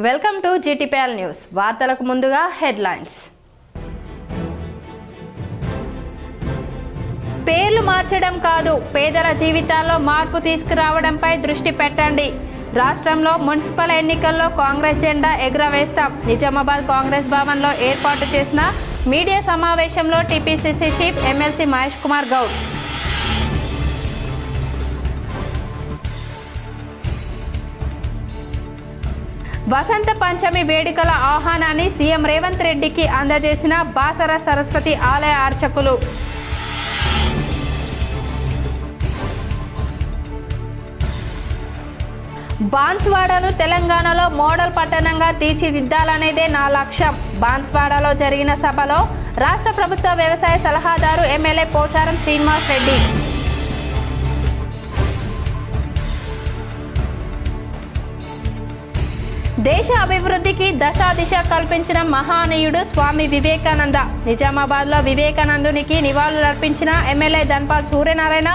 Welcome to GTPL news. వార్తలకు ముందుగా headlines. పేర్లు మార్చడం కాదు, పేదల జీవితాల్లో మార్పు తీసుకురావడంపై దృష్టి పెట్టండి. రాష్ట్రంలో మున్సిపల్ ఎన్నికల్లో కాంగ్రెస్ జెండా ఎగురవేస్తాం. నిజామాబాద్ కాంగ్రెస్ భవన్లో ఏర్పాటు చేసిన మీడియా సమావేశంలో TPCC chief MLC Mahesh Kumar Goud. Vasantha Panchami వేడుకల ఆహ్వానాన్ని సీఎం రేవంత్ రెడ్డికి అందజేసిన బాసర సరస్వతి ఆలయ అర్చకులు. బాన్స్వాడను తెలంగాణలో మోడల్ పట్టణంగా తీర్చిదిద్దాలనేదే నా లక్ష్యం. బాన్స్వాడలో జరిగిన సభలో రాష్ట్ర ప్రభుత్వ వ్యవసాయ సలహాదారు ఎమ్మెల్యే పోచారం శ్రీనివాస్ రెడ్డి. దేశ అభివృద్ధికి దశాదిశ కల్పించిన మహానీయుడు స్వామి వివేకానంద. నిజామాబాద్లో వివేకానందునికి నివాళులర్పించిన ఎమ్మెల్యే ధన్పాల్ సూర్యనారాయణ.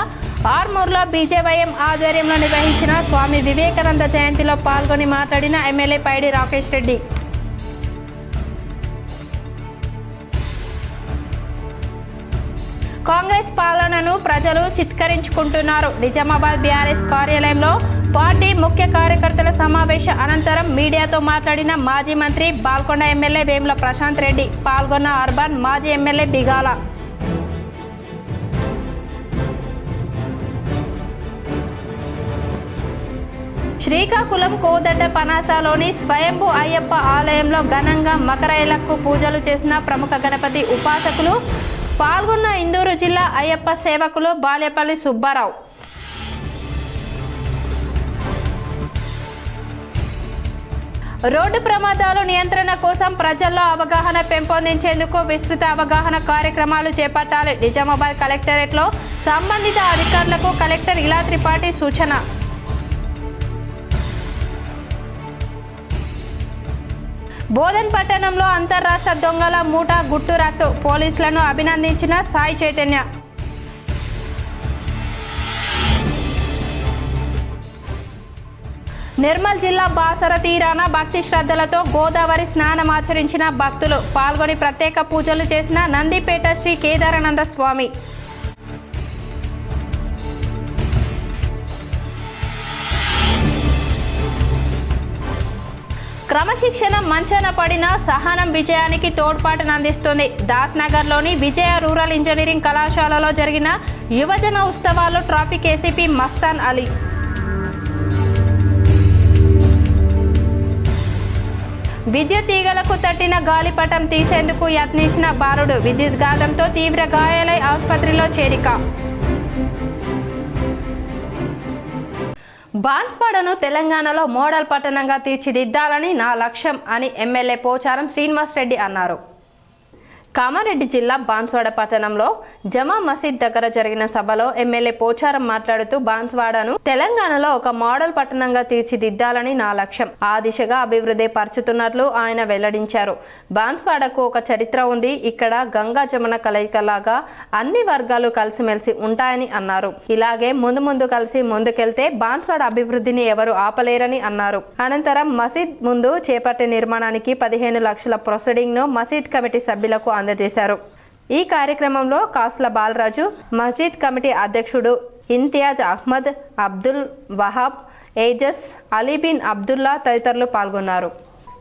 ఆర్మూర్లో బీజేవైఎం ఆధ్వర్యంలో నిర్వహించిన స్వామి వివేకానంద జయంతిలో పాల్గొని మాట్లాడిన ఎమ్మెల్యే పైడి రాకేష్ రెడ్డి. కాంగ్రెస్ పాలనను ప్రజలు చిత్కరించుకుంటున్నారు. నిజామాబాద్ బీఆర్ఎస్ కార్యాలయంలో పార్టీ ముఖ్య కార్యకర్తల సమావేశ అనంతరం మీడియాతో మాట్లాడిన మాజీ మంత్రి బాల్కొండ ఎమ్మెల్యే వేముల ప్రశాంత్ రెడ్డి. పాల్గొన్న అర్బన్ మాజీ ఎమ్మెల్యే బిగాల. శ్రీకాకుళం కోదడ్డ పనాసలోని స్వయంభూ అయ్యప్ప ఆలయంలో ఘనంగా మకరైలకు పూజలు చేసిన ప్రముఖ గణపతి ఉపాసకులు. పాల్గొన్న ఇందూరు జిల్లా అయ్యప్ప సేవకులు బాలేపల్లి సుబ్బారావు. రోడ్డు ప్రమాదాల నియంత్రణ కోసం ప్రజల్లో అవగాహన పెంపొందించేందుకు విస్తృత అవగాహన కార్యక్రమాలు చేపట్టాలి. నిజామాబాద్ కలెక్టరేట్లో సంబంధిత అధికారులకు కలెక్టర్ ఇలా త్రిపాఠి సూచన. బోధన్ పట్టణంలో అంతర్రాష్ట్ర దొంగల మూట గుట్టురట్టు. పోలీసులను అభినందించిన సాయి చైతన్య. నిర్మల్ జిల్లా బాసర తీరాన భక్తి శ్రద్ధలతో గోదావరి స్నానమాచరించిన భక్తులు. పాల్గొని ప్రత్యేక పూజలు చేసిన నందిపేట శ్రీ కేదారానంద స్వామి. క్రమశిక్షణ మంచాన పడిన సహనం విజయానికి తోడ్పాటునందిస్తుంది. దాస్నగర్లోని విజయ రూరల్ ఇంజనీరింగ్ కళాశాలలో జరిగిన యువజన ఉత్సవాల్లో ట్రాఫిక్ ఏసీపీ మస్తాన్ అలీ. విద్యుత్ తీగలకు తట్టిన గాలిపటం తీసేందుకు యత్నించిన బాలుడు. విద్యుత్ ఘాతంతో తీవ్ర గాయాలై ఆసుపత్రిలో చేరిక. బాన్స్వాడను తెలంగాణలో మోడల్ పట్టణంగా తీర్చిదిద్దాలని నా లక్ష్యం అని ఎమ్మెల్యే పోచారం శ్రీనివాస్ రెడ్డి అన్నారు. కామారెడ్డి జిల్లా బాన్స్వాడ పట్టణంలో జమా మసీద్ దగ్గర జరిగిన సభలో ఎమ్మెల్యే పోచారం మాట్లాడుతూ బాన్స్వాడను తెలంగాణలో ఒక మోడల్ పట్టణంగా తీర్చిదిద్దాలని నా లక్ష్యం. ఆ దిశగా అభివృద్ధి పరుచుతున్నట్లు ఆయన వెల్లడించారు. బాన్స్వాడకు ఒక చరిత్ర ఉంది. ఇక్కడ గంగా జమున కలయికలాగా అన్ని వర్గాలు కలిసిమెలిసి ఉంటాయని అన్నారు. ఇలాగే ముందు కలిసి ముందుకెళ్తే బాన్స్వాడ అభివృద్ధిని ఎవరు ఆపలేరని అన్నారు. అనంతరం మసీద్ ముందు చేపట్టే నిర్మాణానికి 15 లక్షల ప్రొసీడింగ్ ను మసీద్ కమిటీ సభ్యులకు అందజేశారు. ఈ కార్యక్రమంలో కాసుల బాలరాజు, మసీద్ కమిటీ అధ్యక్షుడు ఇంతియాజ్ అహ్మద్, అబ్దుల్ వహాబ్, ఏజస్, అలీ బిన్ అబ్దుల్లా తదితరులు పాల్గొన్నారు.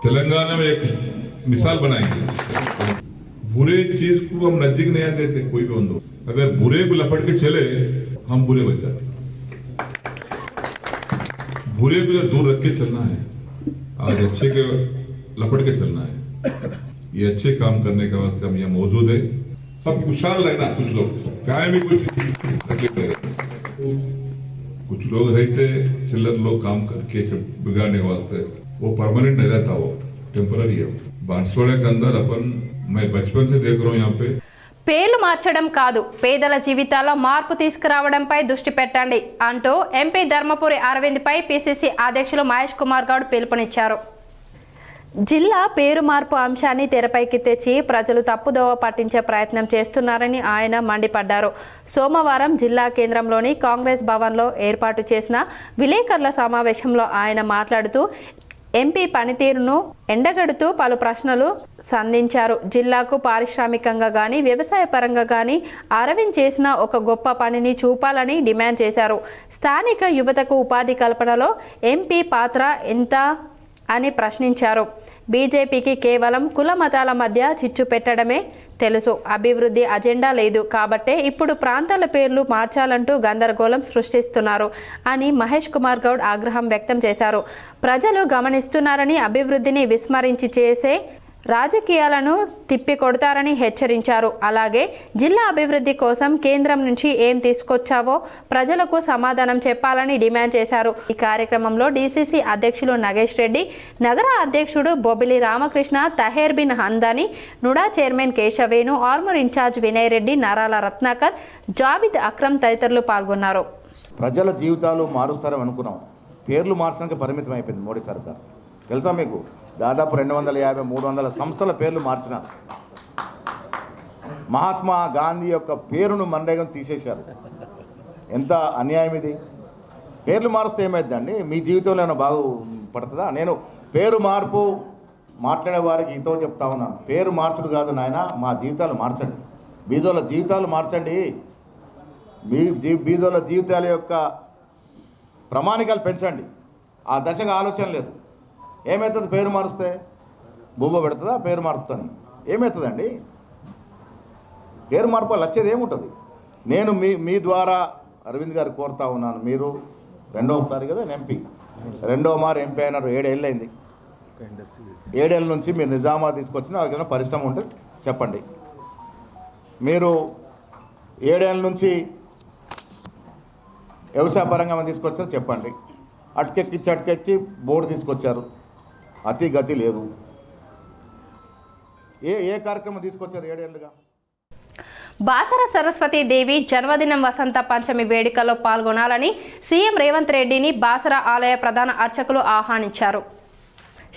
तेलंगाना में एक मिसाल बनाएंगे. बुरे चीज को हम नजदीक नहीं आने देते. कोई भी हो, अगर बुरे को लपट के चले हम बुरे बन जाते. बुरे को दूर रख के चलना है. आज अच्छे के लपट के चलना है. ये अच्छे काम करने के वास्ते हम यहाँ मौजूद है. सब खुशहाल रहना. कुछ लोग क्या भी कुछ लोग रहते चिल्लर लोग काम करके बिगाड़ने के वास्ते. वो परमानेंट नहीं रहता, वो टेम्पररी है. बांसवाड़ा के अंदर अपन मैं बचपन से देख रहा हूँ यहाँ पे పేర్లు మార్చడం కాదు, పేదల జీవితాల్లో మార్పు తీసుకురావడంపై దృష్టి పెట్టండి అంటూ ఎంపీ ధర్మపురి అరవింద్ పై పిసిసి అధ్యక్షులు మహేష్ కుమార్ గౌడ్ పిలుపునిచ్చారు. జిల్లా పేరు మార్పు అంశాన్ని తెరపైకి తెచ్చి ప్రజలు తప్పుదోవ పట్టించే ప్రయత్నం చేస్తున్నారని ఆయన మండిపడ్డారు. సోమవారం జిల్లా కేంద్రంలోని కాంగ్రెస్ భవన్లో ఏర్పాటు చేసిన విలేకరుల సమావేశంలో ఆయన మాట్లాడుతూ ఎంపీ పనితీరును ఎండగడుతూ పలు ప్రశ్నలు సంధించారు. జిల్లాకు పారిశ్రామికంగా గాని వ్యవసాయ పరంగా గాని అరవింద్ చేసిన ఒక గొప్ప పనిని చూపాలని డిమాండ్ చేశారు. స్థానిక యువతకు ఉపాధి కల్పనలో ఎంపీ పాత్ర ఎంత అని ప్రశ్నించారు. బీజేపీకి కేవలం కుల మతాల మధ్య చిచ్చు పెట్టడమే తెలుసు, అభివృద్ధి అజెండా లేదు కాబట్టే ఇప్పుడు ప్రాంతాల పేర్లు మార్చాలంటూ గందరగోళం సృష్టిస్తున్నారు అని మహేష్ కుమార్ గౌడ్ ఆగ్రహం వ్యక్తం చేశారు. ప్రజలు గమనిస్తున్నారని అభివృద్ధిని విస్మరించి చేసే రాజకీయాలను తిప్పికొడతారని హెచ్చరించారు. అలాగే జిల్లా అభివృద్ధి కోసం కేంద్రం నుంచి ఏం తీసుకొచ్చావో ప్రజలకు సమాధానం చెప్పాలని డిమాండ్ చేశారు. ఈ కార్యక్రమంలో డీసీసీ అధ్యక్షులు నగేష్ రెడ్డి, నగర అధ్యక్షుడు Bobbili Ramakrishna, Taher bin Hamdani, NUDA chairman Keshavenu, Armoor incharge Vinay Reddy, Narala Ratnakar, జాబిద్ Akram తదితరులు పాల్గొన్నారు. ప్రజల జీవితాలు మారుస్తారని అనుకున్నాం, పేర్లు మార్చడానికి పరిమితం అయిపోయింది మోడీ సర్కార్. తెలుసా మీకు, దాదాపు 250-300 సంస్థల పేర్లు మార్చినారు. మహాత్మా గాంధీ యొక్క పేరును మనరేగం తీసేశారు. ఎంత అన్యాయం ఇది! పేర్లు మారుస్తే ఏమైందండి? మీ జీవితంలో ఏమైనా బాగుపడుతుందా? నేను పేరు మార్పు మాట్లాడే వారికి ఇతో చెప్తా ఉన్నాను, పేరు మార్చుడు కాదు నాయన, మా జీవితాలు మార్చండి, బీదోళ్ళ జీవితాలు మార్చండి. బీదోళ్ళ జీవితాల యొక్క ప్రమాణికాలు పెంచండి. ఆ దశగా ఆలోచన లేదు. ఏమవుతుంది పేరు మారుస్తే? బొబ్బ పెడుతుందా పేరు మారుతుంది? ఏమవుతుందండి? పేరు మార్పు వల్ల వచ్చేది ఏముంటుంది? నేను మీ ద్వారా అరవింద్ గారు కోరుతా ఉన్నాను, మీరు రెండవసారి కదా ఎంపీ, రెండవ మారు ఎంపీ అయినారు, 7 ఏళ్ళు అయింది. 7 ఏళ్ళ నుంచి మీరు నిజామాబాద్ తీసుకొచ్చిన ఏదైనా పరిశ్రమ ఉంటే చెప్పండి. మీరు 7 ఏళ్ళ నుంచి వ్యవసాయ పరంగా తీసుకొచ్చారు చెప్పండి. అటుకెక్కి బోర్డు తీసుకొచ్చారు, అతి గతి లేదు. ఏ కార్యక్రమం తీసుకొచ్చారు 7 ఏళ్ళుగా? బాసర సరస్వతి దేవి జన్మదినం వసంత పంచమి వేడుకల్లో పాల్గొనాలని సీఎం రేవంత్ రెడ్డిని బాసర ఆలయ ప్రధాన అర్చకులు ఆహ్వానించారు.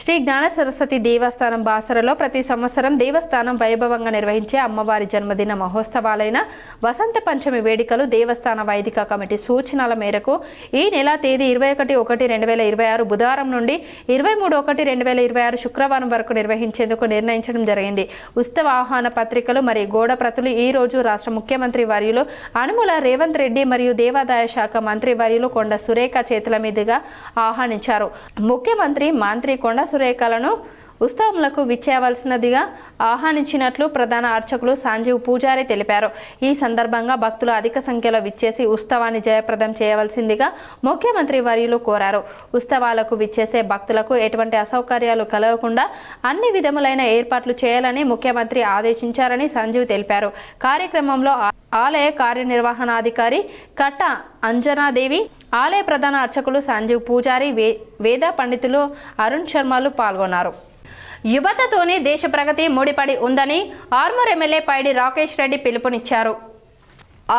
శ్రీ జ్ఞాన సరస్వతి దేవస్థానం బాసరలో ప్రతి సంవత్సరం దేవస్థానం వైభవంగా నిర్వహించే అమ్మవారి జన్మదిన మహోత్సవాలైన వసంత పంచమి వేడుకలు దేవస్థాన వైదిక కమిటీ సూచనల మేరకు ఈ నెల తేదీ 21/1/2026 బుధవారం నుండి 23/1/2026 శుక్రవారం వరకు నిర్వహించేందుకు నిర్ణయించడం జరిగింది. ఉత్సవ ఆహ్వాన పత్రికలు మరియు గోడ ప్రతులు ఈ రోజు రాష్ట్ర ముఖ్యమంత్రి వర్యులు అనుముల రేవంత్ రెడ్డి మరియు దేవాదాయ శాఖ మంత్రి వర్యులు కొండ సురేఖ చేతుల మీదుగా ఆహ్వానించారు. ముఖ్యమంత్రి మంత్రి కొండ సురేఖలను ఉత్సవములకు విచ్చేయవలసినదిగా ఆహ్వానించినట్లు ప్రధాన అర్చకులు సంజీవ్ పూజారి తెలిపారు. ఈ సందర్భంగా భక్తులు అధిక సంఖ్యలో విచ్చేసి ఉత్సవాన్ని జయప్రదం చేయవలసిందిగా ముఖ్యమంత్రి వర్యులు కోరారు. ఉత్సవాలకు విచ్చేసే భక్తులకు ఎటువంటి అసౌకర్యాలు కలగకుండా అన్ని విధములైన ఏర్పాట్లు చేయాలని ముఖ్యమంత్రి ఆదేశించారని సంజీవ్ తెలిపారు. కార్యక్రమంలో ఆలయ కార్యనిర్వహణాధికారి కట్ట అంజనాదేవి, ఆలయ ప్రధాన అర్చకులు సంజీవ్ పూజారి, వేద పండితులు అరుణ్ శర్మలు పాల్గొన్నారు. యువతతోనే దేశ ప్రగతి ముడిపడి ఉందని ఆర్మూర్ ఎమ్మెల్యే పైడి రాకేష్ రెడ్డి పిలుపునిచ్చారు.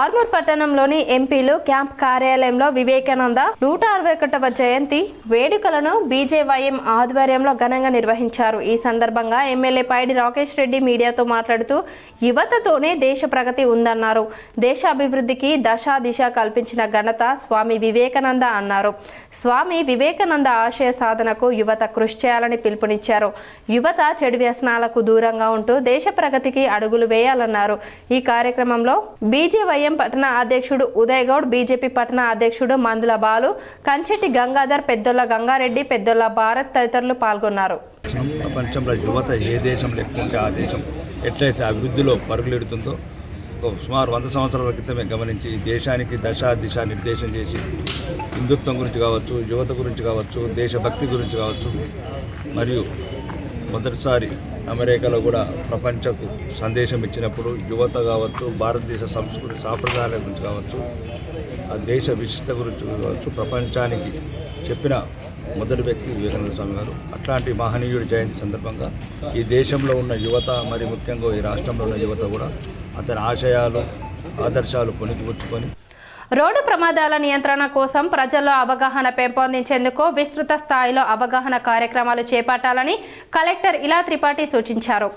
ఆర్మూర్ పట్టణంలోని ఎంపీలు క్యాంప్ కార్యాలయంలో వివేకానంద 161వ జయంతి వేడుకలను బీజేవైఎం ఆధ్వర్యంలో ఘనంగా నిర్వహించారు. ఈ సందర్భంగా ఎమ్మెల్యే పైడి రాకేష్ రెడ్డి మీడియాతో మాట్లాడుతూ యువతతోనే దేశ ప్రగతి ఉందన్నారు. దేశ అభివృద్ధికి దశా దిశ కల్పించిన ఘనత స్వామి వివేకానంద అన్నారు. స్వామి వివేకానంద ఆశయ సాధనకు యువత కృషి చేయాలని పిలుపునిచ్చారు. యువత చెడు వ్యసనాలకు దూరంగా ఉంటూ దేశ ప్రగతికి అడుగులు వేయాలన్నారు. ఈ కార్యక్రమంలో బీజేవై పట్టణ అధ్యక్షుడు ఉదయ్ గౌడ్, బీజేపీ పట్టణ అధ్యక్షుడు మందుల బాలు, కంచెట్టి గంగాధర్, పెద్దొల్ల గంగారెడ్డి, పెద్దొల్ల భారత్ తదితరులు పాల్గొన్నారు. ప్రపంచంలో యువత ఏ దేశంలో ఎక్కువ ఆ దేశం ఎట్లయితే అభివృద్ధిలో పరుగులెడుతుందో సుమారు 100 సంవత్సరాల క్రితమే గమనించి ఈ దేశానికి దిశ నిర్దేశం చేసి హిందుత్వం గురించి కావచ్చు, యువత గురించి కావచ్చు, దేశభక్తి గురించి కావచ్చు, మరియు మొదటిసారి అమెరికాలో కూడా ప్రపంచకు సందేశం ఇచ్చినప్పుడు యువత కావచ్చు, భారతదేశ సంస్కృతి సాంప్రదాయాల గురించి కావచ్చు, ఆ దేశ విశిష్టత గురించి కావచ్చు ప్రపంచానికి చెప్పిన మొదటి వ్యక్తి వివేకానంద స్వామి గారు. అట్లాంటి మహనీయుడి జయంతి సందర్భంగా ఈ దేశంలో ఉన్న యువత, మరి ముఖ్యంగా ఈ రాష్ట్రంలో ఉన్న యువత కూడా అతని ఆశయాలు, ఆదర్శాలు పొనికిపుచ్చుకొని రోడ్డు ప్రమాదాల నియంత్రణ కోసం ప్రజల్లో అవగాహన పెంపొందించేందుకు విస్తృత స్థాయిలో అవగాహన కార్యక్రమాలు చేపట్టాలని కలెక్టర్ ఇలా త్రిపాఠి సూచించారు.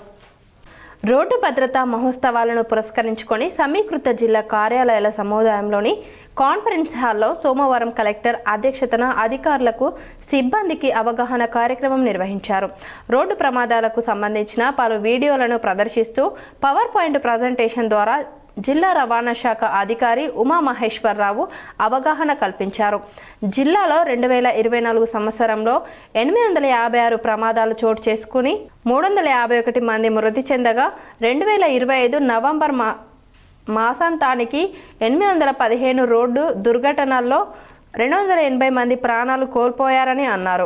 రోడ్డు భద్రతా మహోత్సవాలను పురస్కరించుకొని సమీకృత జిల్లా కార్యాలయాల సముదాయంలోని కాన్ఫరెన్స్ హాల్లో సోమవారం కలెక్టర్ అధ్యక్షతన అధికారులకు సిబ్బందికి అవగాహన కార్యక్రమం నిర్వహించారు. రోడ్డు ప్రమాదాలకు సంబంధించిన పలు వీడియోలను ప్రదర్శిస్తూ పవర్ పాయింట్ ప్రజెంటేషన్ ద్వారా జిల్లా రవాణా శాఖ అధికారి ఉమామహేశ్వరరావు అవగాహన కల్పించారు. జిల్లాలో 2024 సంవత్సరంలో 856 ప్రమాదాలు చోటు చేసుకుని 351 మంది మృతి చెందగా 2025 నవంబర్ మాసాంతానికి 815 రోడ్డు దుర్ఘటనల్లో 280 మంది ప్రాణాలు కోల్పోయారని అన్నారు.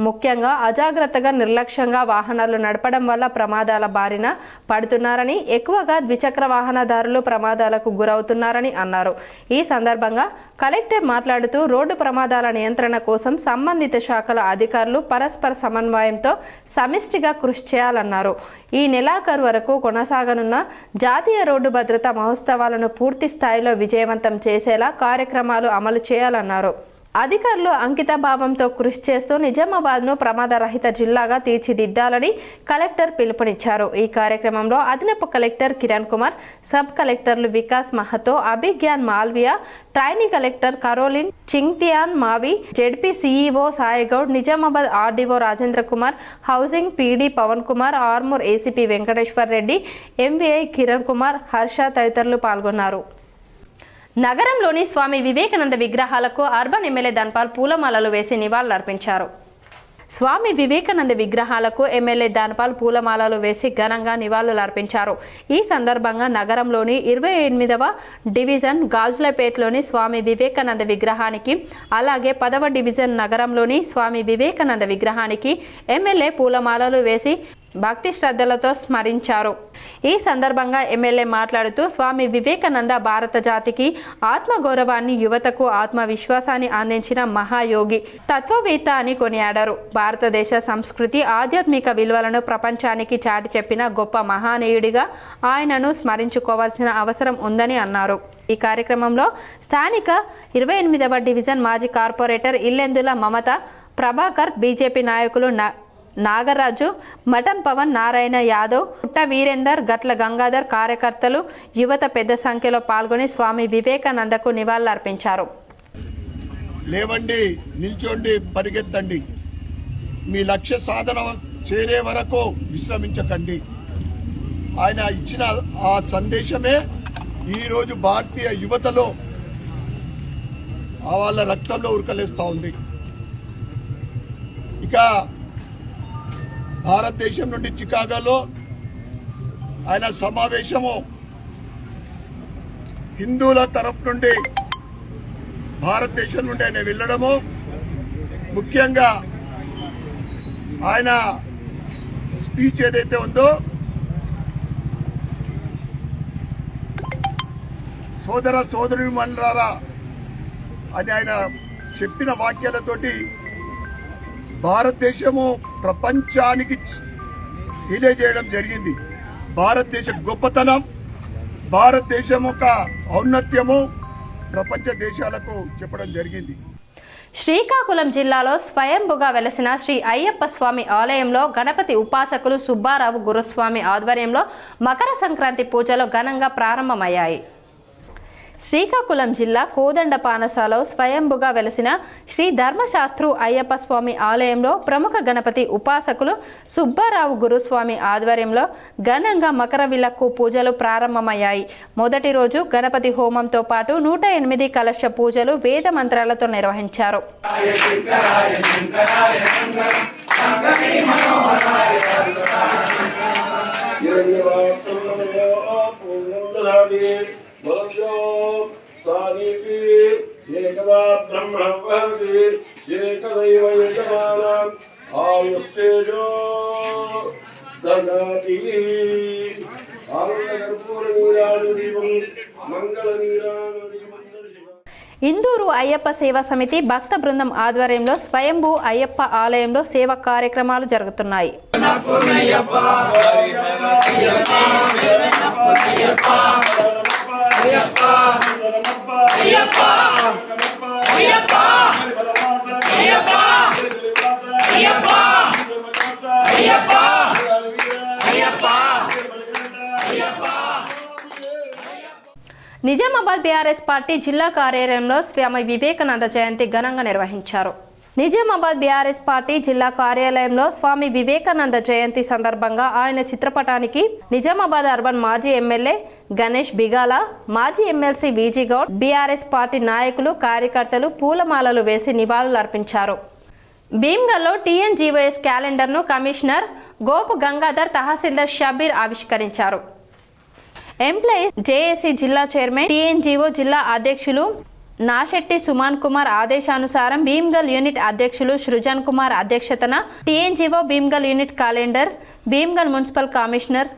ముఖ్యంగా అజాగ్రత్తగా నిర్లక్ష్యంగా వాహనాలు నడపడం వల్ల ప్రమాదాల బారిన పడుతున్నారని, ఎక్కువగా ద్విచక్ర వాహనదారులు ప్రమాదాలకు గురవుతున్నారని అన్నారు. ఈ సందర్భంగా కలెక్టర్ మాట్లాడుతూ రోడ్డు ప్రమాదాల నియంత్రణ కోసం సంబంధిత శాఖల అధికారులు పరస్పర సమన్వయంతో సమిష్టిగా కృషి చేయాలన్నారు. ఈ నెలాఖరు వరకు కొనసాగనున్న జాతీయ రోడ్డు భద్రతా మహోత్సవాలను పూర్తి స్థాయిలో విజయవంతం చేసేలా కార్యక్రమాలు అమలు చేయాలన్నారు. అధికారులు అంకిత భావంతో కృషి చేస్తూ నిజామాబాద్ను ప్రమాదరహిత జిల్లాగా తీర్చిదిద్దాలని కలెక్టర్ పిలుపునిచ్చారు. ఈ కార్యక్రమంలో అదనపు కలెక్టర్ కిరణ్ కుమార్, సబ్ కలెక్టర్లు Vikas Mahato, Abhigyan Malviya, trainee collector Caroline Chingtian Mawii, ZP CEO Saigoud, Nizamabad RDO Rajendra Kumar, housing PD Pavan Kumar, Armoor ACP Venkateshwar Reddy, MVI Kiran Kumar, Harsha తదితరులు పాల్గొన్నారు. నగరంలోని స్వామి వివేకానంద విగ్రహాలకు అర్బన్ ఎమ్మెల్యే ధన్పాల్ పూలమాలలు వేసి నివాళులర్పించారు. స్వామి వివేకానంద విగ్రహాలకు ఎమ్మెల్యే ధన్పాల్ పూలమాలలు వేసి ఘనంగా నివాళులర్పించారు. ఈ సందర్భంగా నగరంలోని 28వ డివిజన్ గాజులపేటలోని స్వామి వివేకానంద విగ్రహానికి, అలాగే 10వ డివిజన్ నగరంలోని స్వామి వివేకానంద విగ్రహానికి ఎమ్మెల్యే పూలమాలలు వేసి భక్తి శ్రద్ధలతో స్మరించారు. ఈ సందర్భంగా ఎమ్మెల్యే మాట్లాడుతూ స్వామి వివేకానంద భారత జాతికి ఆత్మగౌరవాన్ని, యువతకు ఆత్మవిశ్వాసాన్ని అందించిన మహాయోగి, తత్వవేత్త అని కొనియాడారు. భారతదేశ సంస్కృతి, ఆధ్యాత్మిక విలువలను ప్రపంచానికి చాటి చెప్పిన గొప్ప మహానీయుడిగా ఆయనను స్మరించుకోవాల్సిన అవసరం ఉందని అన్నారు. ఈ కార్యక్రమంలో స్థానిక 28వ డివిజన్ మాజీ కార్పొరేటర్ ఇల్లెందుల మమత, ప్రభాకర్, బీజేపీ నాయకులు నాగరాజు, మఠం పవన్, నారాయణ యాదవ్, పుట్ట వీరేందర్, గట్ల గంగాధర్, కార్యకర్తలు, యువత పెద్ద సంఖ్యలో పాల్గొని స్వామి వివేకానందకు నివాళులర్పించారు. లేవండి, నిల్చోండి, పరిగెత్తండి, మీ లక్ష్య సాధన చేరే వరకు విశ్రమించకండి. ఆయన ఇచ్చిన ఆ సందేశమే ఈరోజు భారతీయ యువతలో వాళ్ళ రక్తంలో ఉరకలేస్తూ ఉంది. ఇక భారతదేశం నుండి చికాగోలో ఆయన సమావేశము హిందువుల తరఫు నుండి భారతదేశం నుండి ఆయన వెళ్ళడము, ముఖ్యంగా ఆయన స్పీచ్ ఏదైతే ఉందో సోదర సోదరీమణులారా అని ఆయన చెప్పిన వాక్యాలతోటి భారతదేశము ప్రపంచానికి తెలియజేయడం జరిగింది. భారతదేశ గొప్పతనం, భారతదేశం యొక్క ఔన్నత్యము ప్రపంచ దేశాలకు చెప్పడం జరిగింది. శ్రీకాకుళం జిల్లాలో స్వయంభుగా వెలసిన శ్రీ అయ్యప్ప స్వామి ఆలయంలో గణపతి ఉపాసకులు సుబ్బారావు గురుస్వామి ఆధ్వర్యంలో మకర సంక్రాంతి పూజలు ఘనంగా ప్రారంభమయ్యాయి. శ్రీకాకుళం జిల్లా కోదండపానసాలో స్వయంభుగా వెలసిన శ్రీ ధర్మశాస్త్రు అయ్యప్ప స్వామి ఆలయంలో ప్రముఖ గణపతి ఉపాసకులు సుబ్బారావు గురుస్వామి ఆధ్వర్యంలో ఘనంగా మకర విలక్కు పూజలు ప్రారంభమయ్యాయి. మొదటి రోజు గణపతి హోమంతో పాటు 108 కలశ పూజలు వేద మంత్రాలతో నిర్వహించారు. ఏకదా బ్రహ్మణి ఏకదైవ యజమానం ఆయుస్తేజో దదాతి ఆనందకర్పూర నీరాజు దీపం మంగళ నీరాజు దీపం. ఇందూరు అయ్యప్ప సేవా సమితి భక్త బృందం ఆధ్వర్యంలో స్వయంభూ అయ్యప్ప ఆలయంలో సేవా కార్యక్రమాలు జరుగుతున్నాయి. నిజామాబాద్ బీఆర్ఎస్ పార్టీ జిల్లా కార్యాలయంలో స్వామి వివేకానంద జయంతి ఘనంగా నిర్వహించారు. నిజామాబాద్ బీఆర్ఎస్ పార్టీ జిల్లా కార్యాలయంలో స్వామి వివేకానంద జయంతి సందర్భంగా ఆయన చిత్రపటానికి నిజామాబాద్ అర్బన్ మాజీ ఎమ్మెల్యే గణేష్ బిగాల, మాజీ MLC VG Goud, BRS party నాయకులు, కార్యకర్తలు పూలమాలలు వేసి నివాళులర్పించారు. భీమ్గల్లో టీఎన్జీఓఎస్ క్యాలెండర్ను కమిషనర్ గోపు గంగాధర్, తహసీల్దార్ షబీర్ ఆవిష్కరించారు. ఎంప్లాయీస్ జేఏసీ జిల్లా చైర్మన్, టీఎన్జీఓ జిల్లా అధ్యక్షులు నాశెట్టి సుమాన్ కుమార్ ఆదేశానుసారం భీమ్గల్ యూనిట్ అధ్యక్షులు సృజన్ కుమార్ అధ్యక్షతన TNGO Bheemgal unit calendar Bheemgal municipal commissioner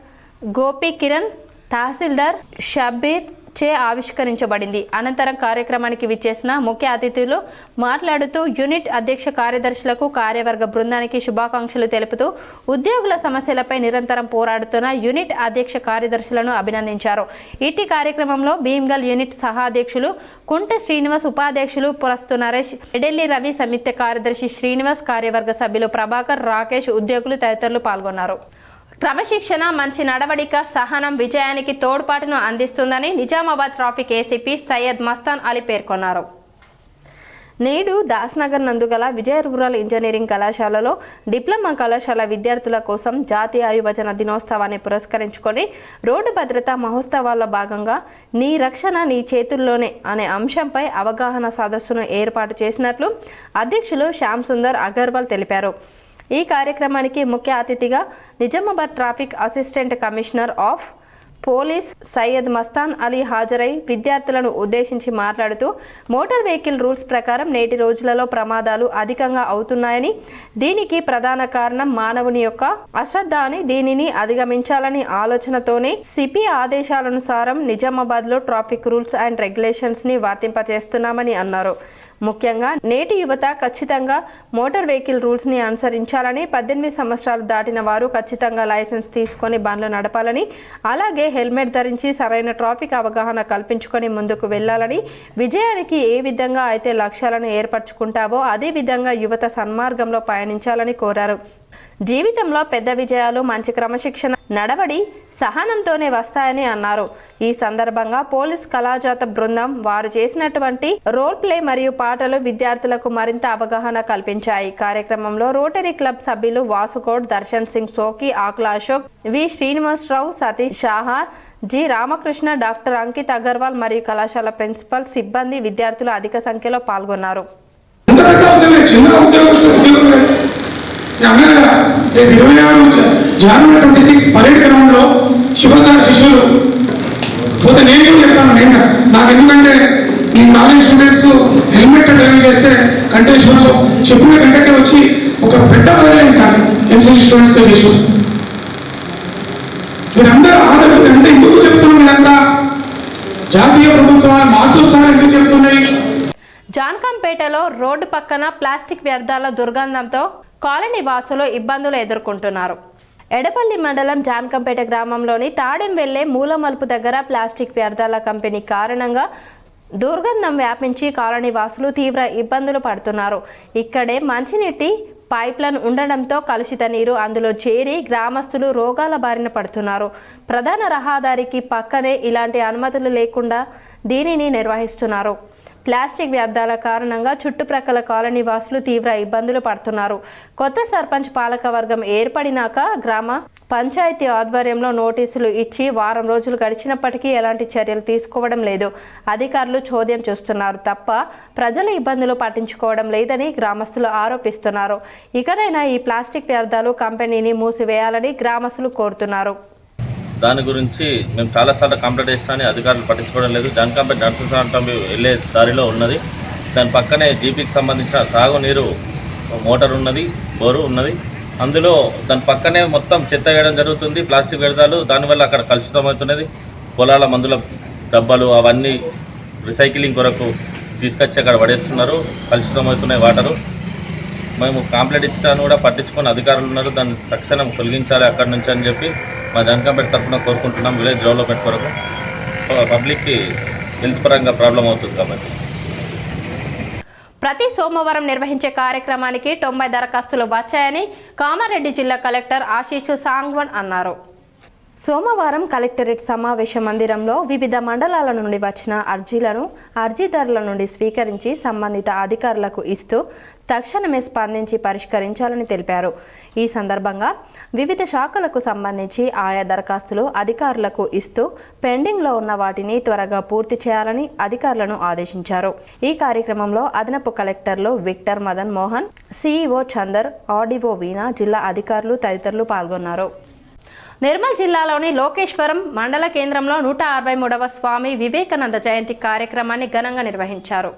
Gopi Kiran, tahsildar Shabbir చే ఆవిష్కరించబడింది. అనంతరం కార్యక్రమానికి విచ్చేసిన ముఖ్య అతిథులు మాట్లాడుతూ యూనిట్ అధ్యక్ష కార్యదర్శులకు, కార్యవర్గ బృందానికి శుభాకాంక్షలు తెలుపుతూ ఉద్యోగుల సమస్యలపై నిరంతరం పోరాడుతున్న యూనిట్ అధ్యక్ష కార్యదర్శులను అభినందించారు. ఇటీ కార్యక్రమంలో భీమ్గల్ యూనిట్ సహాధ్యక్షులు కుంట శ్రీనివాస్, ఉపాధ్యక్షులు పురస్తు నరేష్, ఎడెల్లి రవి, సంయుక్త కార్యదర్శి శ్రీనివాస్, కార్యవర్గ సభ్యులు ప్రభాకర్, రాకేష్, ఉద్యోగులు తదితరులు పాల్గొన్నారు. క్రమశిక్షణ, మంచి నడవడిక, సహనం విజయానికి తోడ్పాటును అందిస్తుందని నిజామాబాద్ ట్రాఫిక్ ఏసీపీ సయ్యద్ మస్తాన్ అలీ పేర్కొన్నారు. నేడు దాస్నగర్ నందుగల విజయ రూరల్ ఇంజనీరింగ్ కళాశాలలో డిప్లొమా కళాశాల విద్యార్థుల కోసం జాతీయ యువజన దినోత్సవాన్ని పురస్కరించుకొని రోడ్డు భద్రతా మహోత్సవాల్లో భాగంగా నీ రక్షణ నీ చేతుల్లోనే అనే అంశంపై అవగాహన సదస్సును ఏర్పాటు చేసినట్లు అధ్యక్షులు శ్యామ్ సుందర్ అగర్వాల్ తెలిపారు. ఈ కార్యక్రమానికి ముఖ్య అతిథిగా Nizamabad traffic assistant commissioner of police Syed Mastan Ali హాజరై విద్యార్థులను ఉద్దేశించి మాట్లాడుతూ మోటార్ వెహికల్ రూల్స్ ప్రకారం నేటి రోజులలో ప్రమాదాలు అధికంగా అవుతున్నాయని, దీనికి ప్రధాన కారణం మానవుని యొక్క అశ్రద్ధ అని, దీనిని అధిగమించాలని ఆలోచనతోనే సిపి ఆదేశాలనుసారం నిజామాబాద్లో ట్రాఫిక్ రూల్స్ అండ్ రెగ్యులేషన్స్ని వర్తింపజేస్తున్నామని అన్నారు. ముఖ్యంగా నేటి యువత ఖచ్చితంగా మోటార్ వెహికల్ రూల్స్ని అనుసరించాలని, 18 సంవత్సరాలు దాటిన వారు ఖచ్చితంగా లైసెన్స్ తీసుకొని బండ్లు నడపాలని, అలాగే హెల్మెట్ ధరించి సరైన ట్రాఫిక్ అవగాహన కల్పించుకొని ముందుకు వెళ్లాలని, విజయానికి ఏ విధంగా అయితే లక్ష్యాలను ఏర్పరచుకుంటావో అదే విధంగా యువత సన్మార్గంలో పయనించాలని కోరారు. జీవితంలో పెద్ద విజయాలు మంచి క్రమశిక్షణ, నడవడి, సహనంతోనే వస్తాయని అన్నారు. ఈ సందర్భంగా పోలీస్ కళాజాత బృందం వారు చేసినటువంటి రోల్ ప్లే మరియు పాటలు విద్యార్థులకు మరింత అవగాహన కల్పించాయి. కార్యక్రమంలో రోటరీ క్లబ్ సభ్యులు వాసుగౌడ్, దర్శన్ సింగ్ సోకి, ఆకుల అశోక్, వి శ్రీనివాసరావు, సతీష్ షాహా, జి రామకృష్ణ, డాక్టర్ అంకిత్ అగర్వాల్ మరియు కళాశాల ప్రిన్సిపల్, సిబ్బంది, విద్యార్థులు అధిక సంఖ్యలో పాల్గొన్నారు. రేపు 26 జనవరి 26 పరేడ్ గ్రౌండ్ లో శివసారి శిష్యులు పోతే నేను కూడా చెప్తాను. నేను నాకు ఎందుకంటే ఈ కాలేజ్ స్టూడెంట్స్ హెల్మెట్ డ్రైవ్ చేస్తే కంటేశ్వర్లో చెప్పిన గంటకే వచ్చి ఒక పెద్ద పర్లేదు కాదు ఎన్సీసీ స్టూడెంట్స్తో చేసి మీరందరూ ఆదరణ ఎంత ఎందుకు చెప్తున్నాం, మీరంతా జాతీయ ప్రభుత్వాలు మాసోత్సవాలు ఎందుకు చెప్తున్నాయి. జాన్కంపేటలో రోడ్డు పక్కన ప్లాస్టిక్ వ్యర్థాల దుర్గంధంతో కాలనీ వాసులు ఇబ్బందులు ఎదుర్కొంటున్నారు. ఎడపల్లి మండలం జాన్కంపేట గ్రామంలోని తాడెం వెళ్లే మూలమలుపు దగ్గర ప్లాస్టిక్ వ్యర్థాల కంపెనీ కారణంగా దుర్గంధం వ్యాపించి కాలనీ వాసులు తీవ్ర ఇబ్బందులు పడుతున్నారు. ఇక్కడే మంచినీటి పైప్లైన్ ఉండడంతో కలుషిత నీరు అందులో చేరి గ్రామస్తులు రోగాల బారిన పడుతున్నారు. ప్రధాన రహదారికి పక్కనే ఇలాంటి అనుమతులు లేకుండా దీనిని నిర్వహిస్తున్నారు. ప్లాస్టిక్ వ్యర్థాల కారణంగా చుట్టుప్రక్కల కాలనీ వాసులు తీవ్ర ఇబ్బందులు పడుతున్నారు. కొత్త సర్పంచ్ పాలకవర్గం ఏర్పడినాక గ్రామ పంచాయతీ ఆధ్వర్యంలో నోటీసులు ఇచ్చి వారం రోజులు గడిచినప్పటికీ ఎలాంటి చర్యలు తీసుకోవడం లేదు. అధికారులు చోద్యం చూస్తున్నారు తప్ప ప్రజల ఇబ్బందులు పట్టించుకోవడం లేదని గ్రామస్తులు ఆరోపిస్తున్నారు. ఇకనైనా ఈ ప్లాస్టిక్ వ్యర్థాలు కంపెనీని మూసివేయాలని గ్రామస్తులు కోరుతున్నారు. దాని గురించి మేము చాలాసార్లు కంప్లైంట్ చేసినా అధికారులు పట్టించుకోవడం లేదు. జాన్కంపేట నర్సింగ్ వెళ్ళే దారిలో ఉన్నది. దాని పక్కనే జీపీకి సంబంధించిన సాగునీరు మోటార్ ఉన్నది, బోరు ఉన్నది. అందులో దాని పక్కనే మొత్తం చెత్త వేయడం జరుగుతుంది, ప్లాస్టిక్ వ్యర్థాలు. దానివల్ల అక్కడ కలుషితమవుతున్నది. పొలాల మందుల డబ్బాలు అవన్నీ రీసైక్లింగ్ కొరకు తీసుకొచ్చి అక్కడ పడేస్తున్నారు. కలుషితమవుతున్నాయి వాటరు. మేము కంప్లైంట్ ఇచ్చినా కూడా పట్టించుకొని అధికారులు ఉన్నారు. దాన్ని తక్షణం తొలగించాలి అక్కడి నుంచి అని చెప్పి మా జాన్కంపేట తరఫున కోరుకుంటున్నాం. విలేజ్ డెవలప్మెంట్ కొరకు పబ్లిక్కి హెల్త్ పరంగా ప్రాబ్లం అవుతుంది కాబట్టి. ప్రతి సోమవారం నిర్వహించే కార్యక్రమానికి 90 దరఖాస్తులు వచ్చాయని కామారెడ్డి జిల్లా కలెక్టర్ ఆశీష్ సాంగ్వన్ అన్నారు. సోమవారం కలెక్టరేట్ సమావేశ మందిరంలో వివిధ మండలాల నుండి వచ్చిన అర్జీలను అర్జీదారుల నుండి స్వీకరించి సంబంధిత అధికారులకు ఇస్తూ తక్షణమే స్పందించి పరిష్కరించాలని తెలిపారు. ఈ సందర్భంగా వివిధ శాఖలకు సంబంధించి ఆయా దరఖాస్తులు అధికారులకు ఇస్తూ పెండింగ్లో ఉన్న వాటిని త్వరగా పూర్తి చేయాలని అధికారులను ఆదేశించారు. ఈ కార్యక్రమంలో అదనపు కలెక్టర్లు Victor Madan Mohan, CEO Chandar, RDO Veena, జిల్లా అధికారులు తదితరులు పాల్గొన్నారు. నిర్మల్ జిల్లాలోని లోకేశ్వరం మండల కేంద్రంలో 163వ స్వామి వివేకానంద జయంతి కార్యక్రమాన్ని ఘనంగా నిర్వహించారు.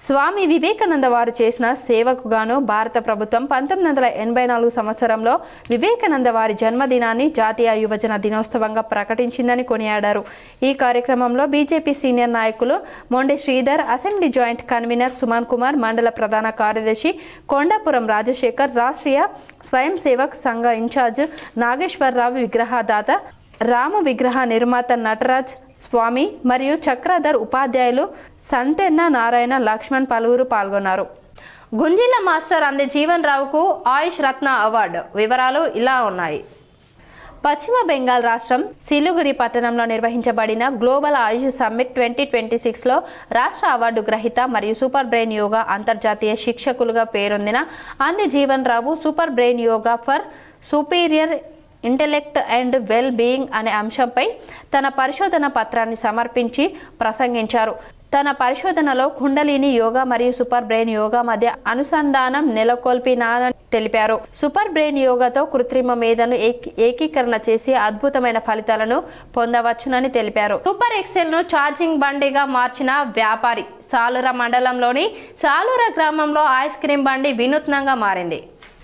స్వామి వివేకానంద వారు చేసిన సేవకు గాను భారత ప్రభుత్వం 1984 సంవత్సరంలో వివేకానంద వారి జన్మదినాన్ని జాతీయ యువజన దినోత్సవంగా ప్రకటించిందని కొనియాడారు. ఈ కార్యక్రమంలో బీజేపీ సీనియర్ నాయకులు మొండి Sridhar, assembly joint convener Suman Kumar, మండల ప్రధాన కార్యదర్శి కొండాపురం రాజశేఖర్, రాష్ట్రీయ స్వయం సేవక్ సంఘ ఇన్ఛార్జ్ నాగేశ్వరరావు, విగ్రహదాత రాము విగ్రహ నిర్మాత నటరాజ్ స్వామి మరియు చక్రధర్, ఉపాధ్యాయులు సంతెన్న నారాయణ, లక్ష్మణ్ పలువురు పాల్గొన్నారు. గుంజిల మాస్టర్ అందే జీవన్ రావుకు ఆయుష్ రత్న అవార్డు వివరాలు ఇలా ఉన్నాయి. పశ్చిమ బెంగాల్ రాష్ట్రం సిలిగురి పట్టణంలో నిర్వహించబడిన గ్లోబల్ ఆయుష్ సమ్మిట్ 2026లో రాష్ట్ర అవార్డు గ్రహీత మరియు సూపర్ బ్రెయిన్ యోగా అంతర్జాతీయ శిక్షకులుగా పేరొందిన Ande Jeevan Rao super brain yoga for superior intellect and well being అనే అంశంపై తన పరిశోధన పత్రాన్ని సమర్పించి ప్రసంగించారు. తన పరిశోధనలో కుండలిని యోగా మరియు సూపర్ బ్రెయిన్ యోగా మధ్య అనుసంధానం నెలకొల్పినానని తెలిపారు. సూపర్ బ్రెయిన్ యోగాతో కృత్రిమ మేధను ఏకీకరణ చేసి అద్భుతమైన ఫలితాలను పొందవచ్చునని తెలిపారు. సూపర్ ఎక్సెల్ ను ఛార్జింగ్ బండిగా మార్చిన వ్యాపారి. సాలూర మండలంలోని సాలూర గ్రామంలో ఐస్ క్రీం బండి వినూత్నంగా మారింది.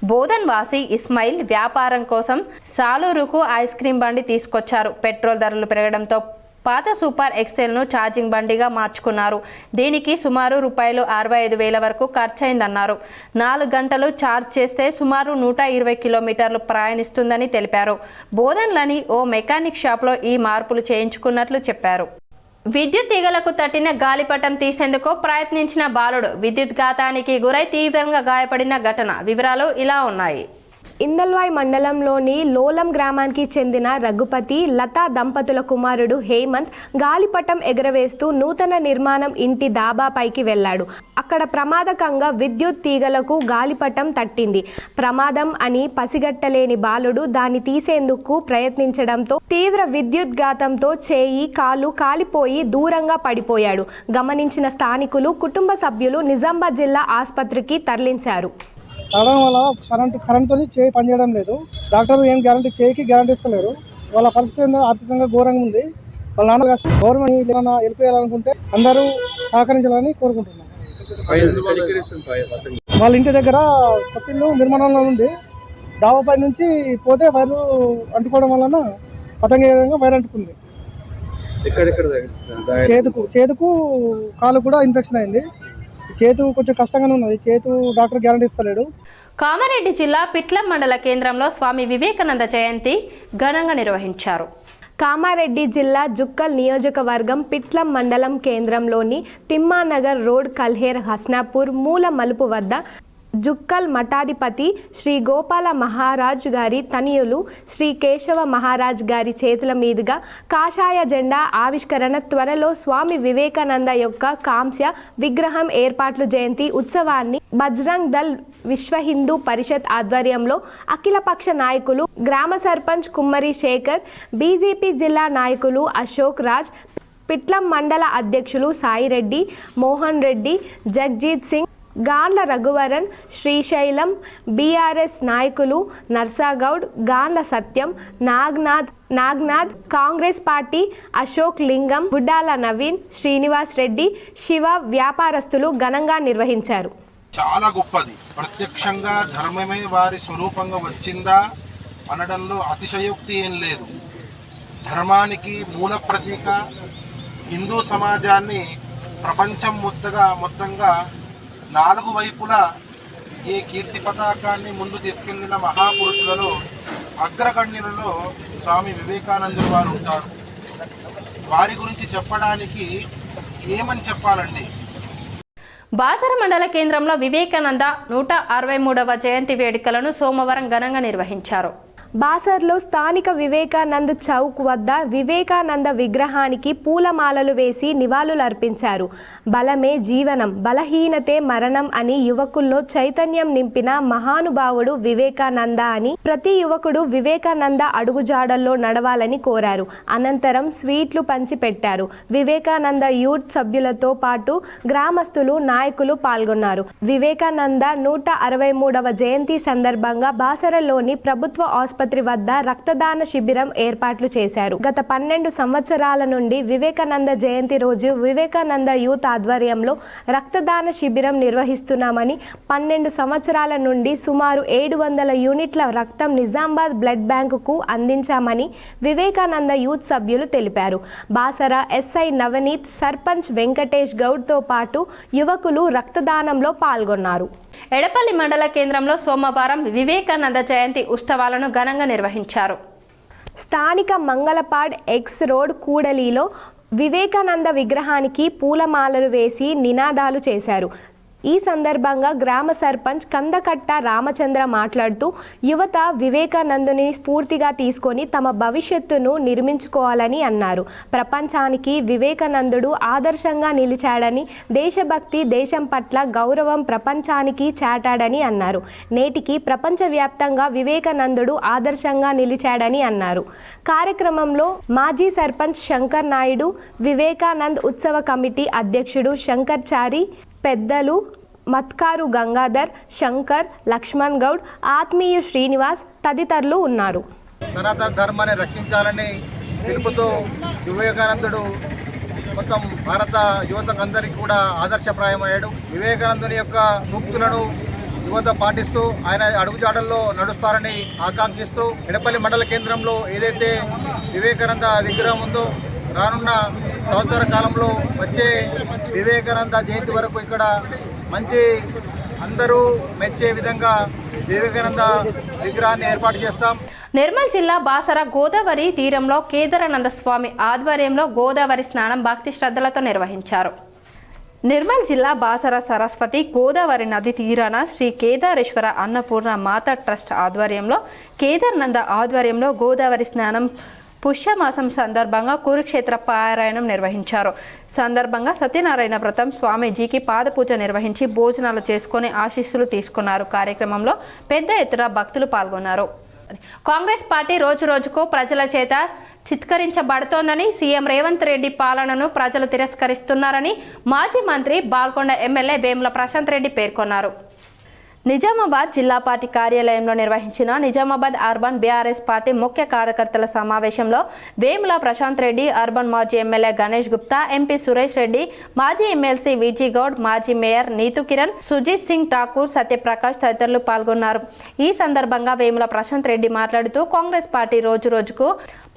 బోధన్ వాసి ఇస్మాయిల్ వ్యాపారం కోసం సాలూరుకు ఐస్ క్రీం బండి తీసుకొచ్చారు. పెట్రోల్ ధరలు పెరగడంతో పాత సూపర్ ఎక్సెల్ ను ఛార్జింగ్ బండిగా మార్చుకున్నారు. దీనికి సుమారు ₹65,000 వరకు ఖర్చయిందన్నారు. 4 గంటలు ఛార్జ్ చేస్తే సుమారు 120 కిలోమీటర్లు ప్రయాణిస్తుందని తెలిపారు. బోధన్లోని ఓ మెకానిక్ షాప్లో ఈ మార్పులు చేయించుకున్నట్లు చెప్పారు. విద్యుత్ తీగలకు తట్టిన గాలిపటం తీసేందుకు ప్రయత్నించిన బాలుడు విద్యుత్ ఘాతానికి గురై తీవ్రంగా గాయపడిన ఘటన వివరాలు ఇలా ఉన్నాయి. ఇందల్వాయ్ మండలంలోని లోలం గ్రామానికి చెందిన రఘుపతి, లతా దంపతుల కుమారుడు హేమంత్ గాలిపటం ఎగరవేస్తూ నూతన నిర్మాణం ఇంటి డాబాపైకి వెళ్లాడు. అక్కడ ప్రమాదకంగా విద్యుత్ తీగలకు గాలిపటం తట్టింది. ప్రమాదం అని పసిగట్టలేని బాలుడు దాన్ని తీసేందుకు ప్రయత్నించడంతో తీవ్ర విద్యుత్ ఘాతంతో చేయి, కాలు కాలిపోయి దూరంగా పడిపోయాడు. గమనించిన స్థానికులు, కుటుంబ సభ్యులు నిజామాబాద్ జిల్లా ఆసుపత్రికి తరలించారు. తాగడం వల్ల కరెంట్తో చేయి పనిచేయడం లేదు. డాక్టర్ ఏం చేయికి గ్యారంటీ ఇస్తలేరు. వాళ్ళ పరిస్థితి ఆర్థికంగా ఘోరంగా ఉంది. వాళ్ళ నాన్న గవర్నమెంట్ ఏమైనా వెళ్ళిపోయాలనుకుంటే అందరూ సహకరించాలని కోరుకుంటున్నాం. వాళ్ళ ఇంటి దగ్గర కొత్తిల్లు నిర్మాణంలో ఉంది. డాబాపై నుంచి పోతే వైర్లు అంటుకోవడం వలన పతంగా వైర్ అంటుకుంది. చేతుకు కాలు కూడా ఇన్ఫెక్షన్ అయింది. చేతు కొంచెం కష్టంగానే ఉన్నది. చేతు డాక్టర్ గ్యారంటీ ఇస్తలేడు. కామారెడ్డి జిల్లా పిట్లం మండల కేంద్రంలో స్వామి వివేకానంద జయంతి ఘనంగా నిర్వహించారు. కామారెడ్డి జిల్లా జుక్కల్ నియోజకవర్గం పిట్లం మండలం కేంద్రంలోని తిమ్మానగర్ రోడ్, కల్హేర్, హస్నాపూర్ మూల మలుపు వద్ద జుక్కల్ మఠాధిపతి శ్రీ గోపాల మహారాజ్ గారి తనయులు శ్రీ కేశవ మహారాజ్ గారి చేతుల మీదుగా కాషాయ జెండా ఆవిష్కరణ, త్వరలో స్వామి వివేకానంద యొక్క కాంస్య విగ్రహం ఏర్పాట్లు జయంతి ఉత్సవాన్ని బజరంగ్ దళ్ విశ్వ హిందూ పరిషత్ ఆధ్వర్యంలో అఖిలపక్ష నాయకులు, గ్రామ సర్పంచ్ కుమ్మరి శేఖర్, బీజేపీ జిల్లా నాయకులు అశోక్ రాజ్, పిట్లం మండల అధ్యక్షులు సాయిరెడ్డి, మోహన్ రెడ్డి, జగ్జీత్ సింగ్, గాండ్ల రఘువరన్, శ్రీశైలం, బీఆర్ఎస్ నాయకులు నర్సాగౌడ్, గాండ్ల సత్యం, నాగ్నాథ్, కాంగ్రెస్ పార్టీ అశోక్ లింగం, గుడ్డాల నవీన్, శ్రీనివాస్ రెడ్డి, శివ వ్యాపారస్తులు ఘనంగా నిర్వహించారు. చాలా గొప్పది. ప్రత్యక్షంగా ధర్మమే వారి స్వరూపంగా వచ్చిందా అనడంలో అతిశయోక్తి ఏం లేదు. ధర్మానికి మూల ప్రతీక, హిందూ సమాజాన్ని ప్రపంచం మొత్తంగా 4 వైపులా ఈ కీర్తి పతాకాన్ని ముందు తీసుకెళ్లిన మహాపురుషులలో అగ్రగణ్యులలో స్వామి వివేకానందులు వారు ఉంటారు. వారి గురించి చెప్పడానికి ఏమని చెప్పాలండి. బాసర మండల కేంద్రంలో వివేకానంద 163వ జయంతి వేడుకలను సోమవారం ఘనంగా నిర్వహించారు. బాసర్లో స్థానిక వివేకానంద చౌక్ వద్ద వివేకానంద విగ్రహానికి పూలమాలలు వేసి నివాళులర్పించారు. బలమే జీవనం, బలహీనతే మరణం అని యువకుల్లో చైతన్యం నింపిన మహానుభావుడు వివేకానంద అని ప్రతి యువకుడు వివేకానంద అడుగుజాడల్లో నడవాలని కోరారు. అనంతరం స్వీట్లు పంచిపెట్టారు. వివేకానంద యూత్ సభ్యులతో పాటు గ్రామస్తులు, నాయకులు పాల్గొన్నారు. వివేకానంద 163వ జయంతి సందర్భంగా బాసరలోని ప్రభుత్వ ఆసుపత్రి వద్ద రక్తదాన శిబిరం ఏర్పాట్లు చేశారు. గత 12 సంవత్సరాల నుండి వివేకానంద జయంతి రోజు వివేకానంద యూత్ ఆధ్వర్యంలో రక్తదాన శిబిరం నిర్వహిస్తున్నామని, 12 సంవత్సరాల నుండి సుమారు 700 యూనిట్ల రక్తం నిజామాబాద్ బ్లడ్ బ్యాంకుకు అందించామని వివేకానంద యూత్ సభ్యులు తెలిపారు. బాసర ఎస్ఐ నవనీత్, సర్పంచ్ వెంకటేష్ గౌడ్తో పాటు యువకులు రక్తదానంలో పాల్గొన్నారు. ఎడపల్లి మండల కేంద్రంలో సోమవారం వివేకానంద జయంతి ఉత్సవాలను ఘనంగా నిర్వహించారు. స్థానిక మంగళపాడ్ ఎక్స్ రోడ్ కూడలిలో వివేకానంద విగ్రహానికి పూలమాలలు వేసి నినాదాలు చేశారు. ఈ సందర్భంగా గ్రామ సర్పంచ్ కందకట్ట రామచంద్ర మాట్లాడుతూ యువత వివేకానందుని స్ఫూర్తిగా తీసుకొని తమ భవిష్యత్తును నిర్మించుకోవాలని అన్నారు. ప్రపంచానికి వివేకానందుడు ఆదర్శంగా నిలిచాడని, దేశభక్తి, దేశం పట్ల గౌరవం ప్రపంచానికి చాటాడని అన్నారు. నేటికి ప్రపంచవ్యాప్తంగా వివేకానందుడు ఆదర్శంగా నిలిచాడని అన్నారు. కార్యక్రమంలో మాజీ సర్పంచ్ శంకర్ నాయుడు, వివేకానంద్ ఉత్సవ కమిటీ అధ్యక్షుడు శంకర్ చారి, పెద్దలు మత్కారు గంగాధర్, శంకర్, లక్ష్మణ్ గౌడ్, ఆత్మీయ శ్రీనివాస్ తదితరులు ఉన్నారు. సనాతన ధర్మాన్ని రక్షించాలని పిలుపుతో వివేకానందుడు మొత్తం భారత యువతకందరికీ కూడా ఆదర్శప్రాయమయ్యాడు. వివేకానందుని యొక్క సూక్తులను యువత పాటిస్తూ ఆయన అడుగుజాడల్లో నడుస్తారని ఆకాంక్షిస్తూ ఎడపల్లి మండల కేంద్రంలో ఏదైతే వివేకానంద విగ్రహం ఉందో రానున్న సంవత్సర కాలంలో వచ్చే వివేకానంద జయంతి వరకు ఇక్కడ మంచి అందరూ మెచ్చే విధంగా వివేకానంద విగ్రహాన్ని ఏర్పాటు చేస్తాం. నిర్మల్ జిల్లా బాసర గోదావరి తీరంలో కేదారానంద స్వామి ఆధ్వర్యంలో గోదావరి స్నానం భక్తి శ్రద్ధలతో నిర్వహించారు. నిర్మల్ జిల్లా బాసర సరస్వతి గోదావరి నది తీరాన శ్రీ కేదారేశ్వర అన్నపూర్ణ మాతా ట్రస్ట్ ఆధ్వర్యంలో కేదారానంద ఆధ్వర్యంలో గోదావరి స్నానం పుష్యమాసం సందర్భంగా కురుక్షేత్ర పారాయణం నిర్వహించారు. సందర్భంగా సత్యనారాయణ వ్రతం స్వామీజీకి పాదపూజ నిర్వహించి భోజనాలు చేసుకుని ఆశీస్సులు తీసుకున్నారు. కార్యక్రమంలో పెద్ద ఎత్తున భక్తులు పాల్గొన్నారు. కాంగ్రెస్ పార్టీ రోజు రోజుకు ప్రజల చేత చిత్కరించబడుతోందని, సీఎం రేవంత్ రెడ్డి పాలనను ప్రజలు తిరస్కరిస్తున్నారని మాజీ మంత్రి బాల్కొండ ఎమ్మెల్యే వేముల ప్రశాంత్ రెడ్డి పేర్కొన్నారు. నిజామాబాద్ జిల్లా పార్టీ కార్యాలయంలో నిర్వహించిన నిజామాబాద్ అర్బన్ బీఆర్ఎస్ పార్టీ ముఖ్య కార్యకర్తల సమావేశంలో వేముల ప్రశాంత్ రెడ్డి, అర్బన్ మాజీ ఎమ్మెల్యే గణేష్ గుప్తా, ఎంపీ సురేష్ రెడ్డి, మాజీ ఎమ్మెల్సీ విజీ గౌడ్, మాజీ మేయర్ నీతు కిరణ్, సుజిత్ సింగ్ ఠాకూర్, సత్యప్రకాష్ తదితరులు పాల్గొన్నారు. ఈ సందర్భంగా వేముల ప్రశాంత్ రెడ్డి మాట్లాడుతూ కాంగ్రెస్ పార్టీ రోజు రోజుకు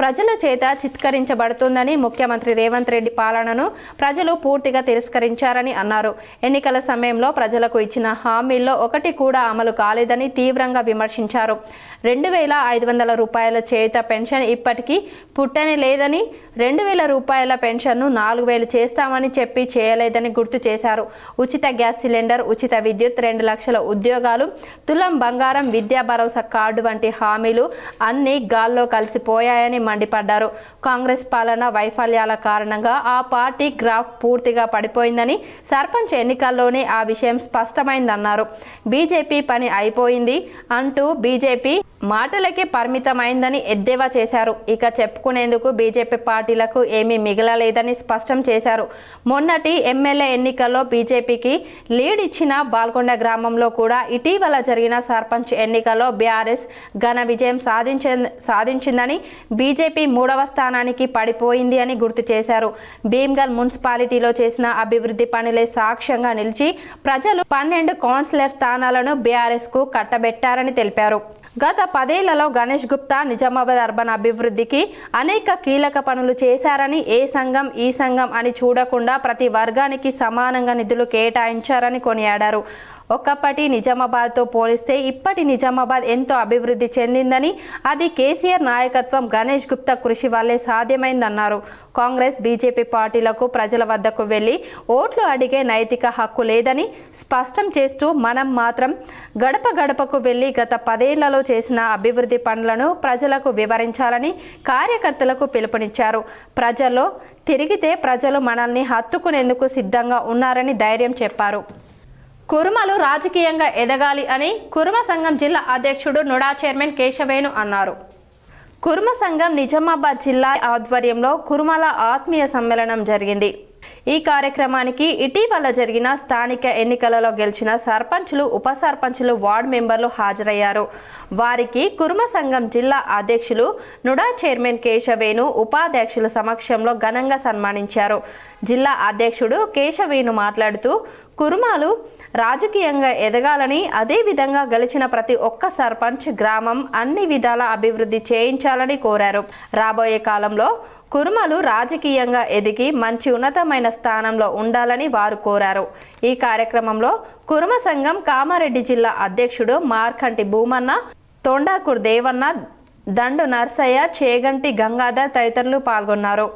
ప్రజల చేత చిత్కరించబడుతుందని, ముఖ్యమంత్రి రేవంత్ రెడ్డి పాలనను ప్రజలు పూర్తిగా తిరస్కరించారని అన్నారు. ఎన్నికల సమయంలో ప్రజలకు ఇచ్చిన హామీల్లో ఒకటి కూడా అమలు కాలేదని తీవ్రంగా విమర్శించారు. 2,500 రూపాయల చేయుత పెన్షన్ ఇప్పటికీ పుట్టని లేదని, 2,000 రూపాయల పెన్షన్ను 4,000 చేస్తామని చెప్పి చేయలేదని గుర్తు చేశారు. ఉచిత గ్యాస్ సిలిండర్, ఉచిత విద్యుత్, 2 లక్షల ఉద్యోగాలు, తులం బంగారం, విద్యా భరోసా కార్డు వంటి హామీలు అన్నీ గాల్లో కలిసిపోయాయని మండిపడ్డారు. కాంగ్రెస్ పాలన వైఫల్యాల కారణంగా ఆ పార్టీ గ్రాఫ్ పూర్తిగా పడిపోయిందని, సర్పంచ్ ఎన్నికల్లోనే ఆ విషయం స్పష్టమైందన్నారు. బీజేపీ పని అయిపోయింది అంటూ బీజేపీ మాటలకే పరిమితమైందని ఎద్దేవా చేశారు. ఇక చెప్పుకునేందుకు బీజేపీ పార్టీలకు ఏమీ మిగలలేదని స్పష్టం చేశారు. మొన్నటి ఎమ్మెల్యే ఎన్నికల్లో బీజేపీకి లీడ్ ఇచ్చిన బాల్కొండ గ్రామంలో కూడా ఇటీవల జరిగిన సర్పంచ్ ఎన్నికల్లో బీఆర్ఎస్ ఘన విజయం సాధించిందని, బీజేపీ 3వ స్థానానికి పడిపోయింది అని గుర్తు చేశారు. భీమ్గల్ మున్సిపాలిటీలో చేసిన అభివృద్ధి పనులే సాక్ష్యంగా నిలిచి ప్రజలు 12 కౌన్సిలర్ స్థానాలను బీఆర్ఎస్ కు కట్టబెట్టారని తెలిపారు. గత 10 ఏళ్లలో గణేష్ గుప్తా నిజామాబాద్ అర్బన్ అభివృద్ధికి అనేక కీలక పనులు చేశారని, ఏ సంఘం ఈ సంఘం అని చూడకుండా ప్రతి వర్గానికి సమానంగా నిధులు కేటాయించారని కొనియాడారు. ఒకప్పటి నిజామాబాద్తో పోలిస్తే ఇప్పటి నిజామాబాద్ ఎంతో అభివృద్ధి చెందిందని, అది కేసీఆర్ నాయకత్వం, గణేష్ గుప్తా కృషి వల్లే సాధ్యమైందన్నారు. కాంగ్రెస్, బీజేపీ పార్టీలకు ప్రజల వద్దకు వెళ్లి ఓట్లు అడిగే నైతిక హక్కు లేదని స్పష్టం చేస్తూ మనం మాత్రం గడప గడపకు వెళ్లి గత 10 ఏళ్లలో చేసిన అభివృద్ధి పనులను ప్రజలకు వివరించాలని కార్యకర్తలకు పిలుపునిచ్చారు. ప్రజల్లో తిరిగితే ప్రజలు మనల్ని హత్తుకునేందుకు సిద్ధంగా ఉన్నారని ధైర్యం చెప్పారు. కురుమలు రాజకీయంగా ఎదగాలి అని కురుమ సంఘం జిల్లా అధ్యక్షుడు నుడా చైర్మన్ కేశవేణు అన్నారు. కురుమ సంఘం నిజామాబాద్ జిల్లా ఆధ్వర్యంలో కురుమల ఆత్మీయ సమ్మేళనం జరిగింది. ఈ కార్యక్రమానికి ఇటీవల జరిగిన స్థానిక ఎన్నికలలో గెలిచిన సర్పంచులు, ఉప సర్పంచులు, వార్డు మెంబర్లు హాజరయ్యారు. వారికి కురుమ సంఘం జిల్లా అధ్యక్షులు నుడా చైర్మన్ కేశవేణు ఉపాధ్యక్షుల సమక్షంలో ఘనంగా సన్మానించారు. జిల్లా అధ్యక్షుడు కేశవేణు మాట్లాడుతూ కురుమాలు రాజకీయంగా ఎదగాలని, అదేవిధంగా గెలిచిన ప్రతి ఒక్క సర్పంచ్, గ్రామం అన్ని విధాల అభివృద్ధి చేయించాలని కోరారు. రాబోయే కాలంలో కురుమలు రాజకీయంగా ఎదిగి మంచి ఉన్నతమైన స్థానంలో ఉండాలని వారు కోరారు. ఈ కార్యక్రమంలో కురుమ సంఘం కామారెడ్డి జిల్లా అధ్యక్షుడు మార్కంటి భూమన్న, తొండాకూర్ దేవన్న, దండు నర్సయ్య, చేగంటి గంగాధర్ తదితరులు పాల్గొన్నారు.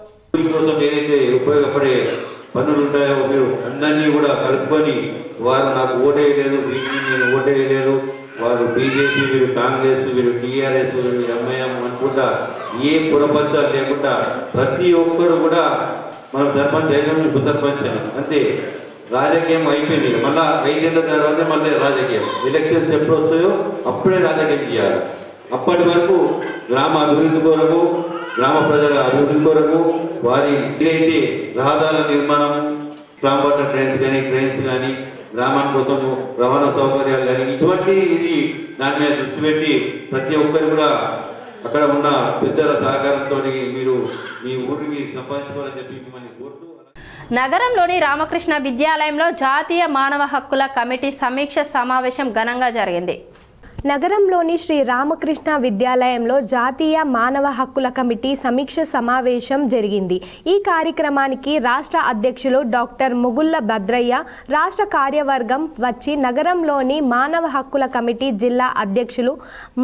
పనులు ఉంటాయో మీరు అందరినీ కూడా కలుపుకొని, వారు నాకు ఓటేయలేదు, నేను ఓటేయలేదు, వారు బీజేపీ, వీరు కాంగ్రెస్, వీరు టీఆర్ఎస్, వీరు ఎంఐఎం అనుకుంటా ఏ పురపంచాలు లేకుండా ప్రతి ఒక్కరు కూడా మనం సర్పంచ్ అయినా ఉప సర్పంచ్ అయినా అంతే. రాజకీయం అయిపోయింది. మళ్ళీ 5 ఏళ్ళ తర్వాత మళ్ళీ రాజకీయం. ఎలక్షన్స్ ఎప్పుడు వస్తాయో అప్పుడే రాజకీయం చేయాలి. అప్పటి వరకు గ్రామ అభివృద్ధి కొరకు, గ్రామ ప్రజల అభివృద్ధి కొరకు వారి ఏదైతే రహదారుల నిర్మాణం, ట్రాన్స్పోర్ట్ ట్రైన్స్ కానీ, గ్రామం కోసం రవాణా సౌకర్యాలు కానీ, ఇటువంటి ఇది దాని మీద దృష్టి పెట్టి ప్రతి ఒక్కరు కూడా అక్కడ ఉన్న పెద్దల సహకారంతో మీరు మీ ఊరికి సంపాదించుకోవాలని చెప్పి మిమ్మల్ని కోరుతూ. నగరంలోని రామకృష్ణ విద్యాలయంలో జాతీయ మానవ హక్కుల కమిటీ సమీక్ష సమావేశం ఘనంగా జరిగింది. నగరంలోని శ్రీ రామకృష్ణ విద్యాలయంలో జాతీయ మానవ హక్కుల కమిటీ సమీక్ష సమావేశం జరిగింది. ఈ కార్యక్రమానికి రాష్ట్ర అధ్యక్షులు డాక్టర్ ముగుళ్ళ భద్రయ్య, రాష్ట్ర కార్యవర్గం వచ్చి నగరంలోని మానవ హక్కుల కమిటీ జిల్లా అధ్యక్షులు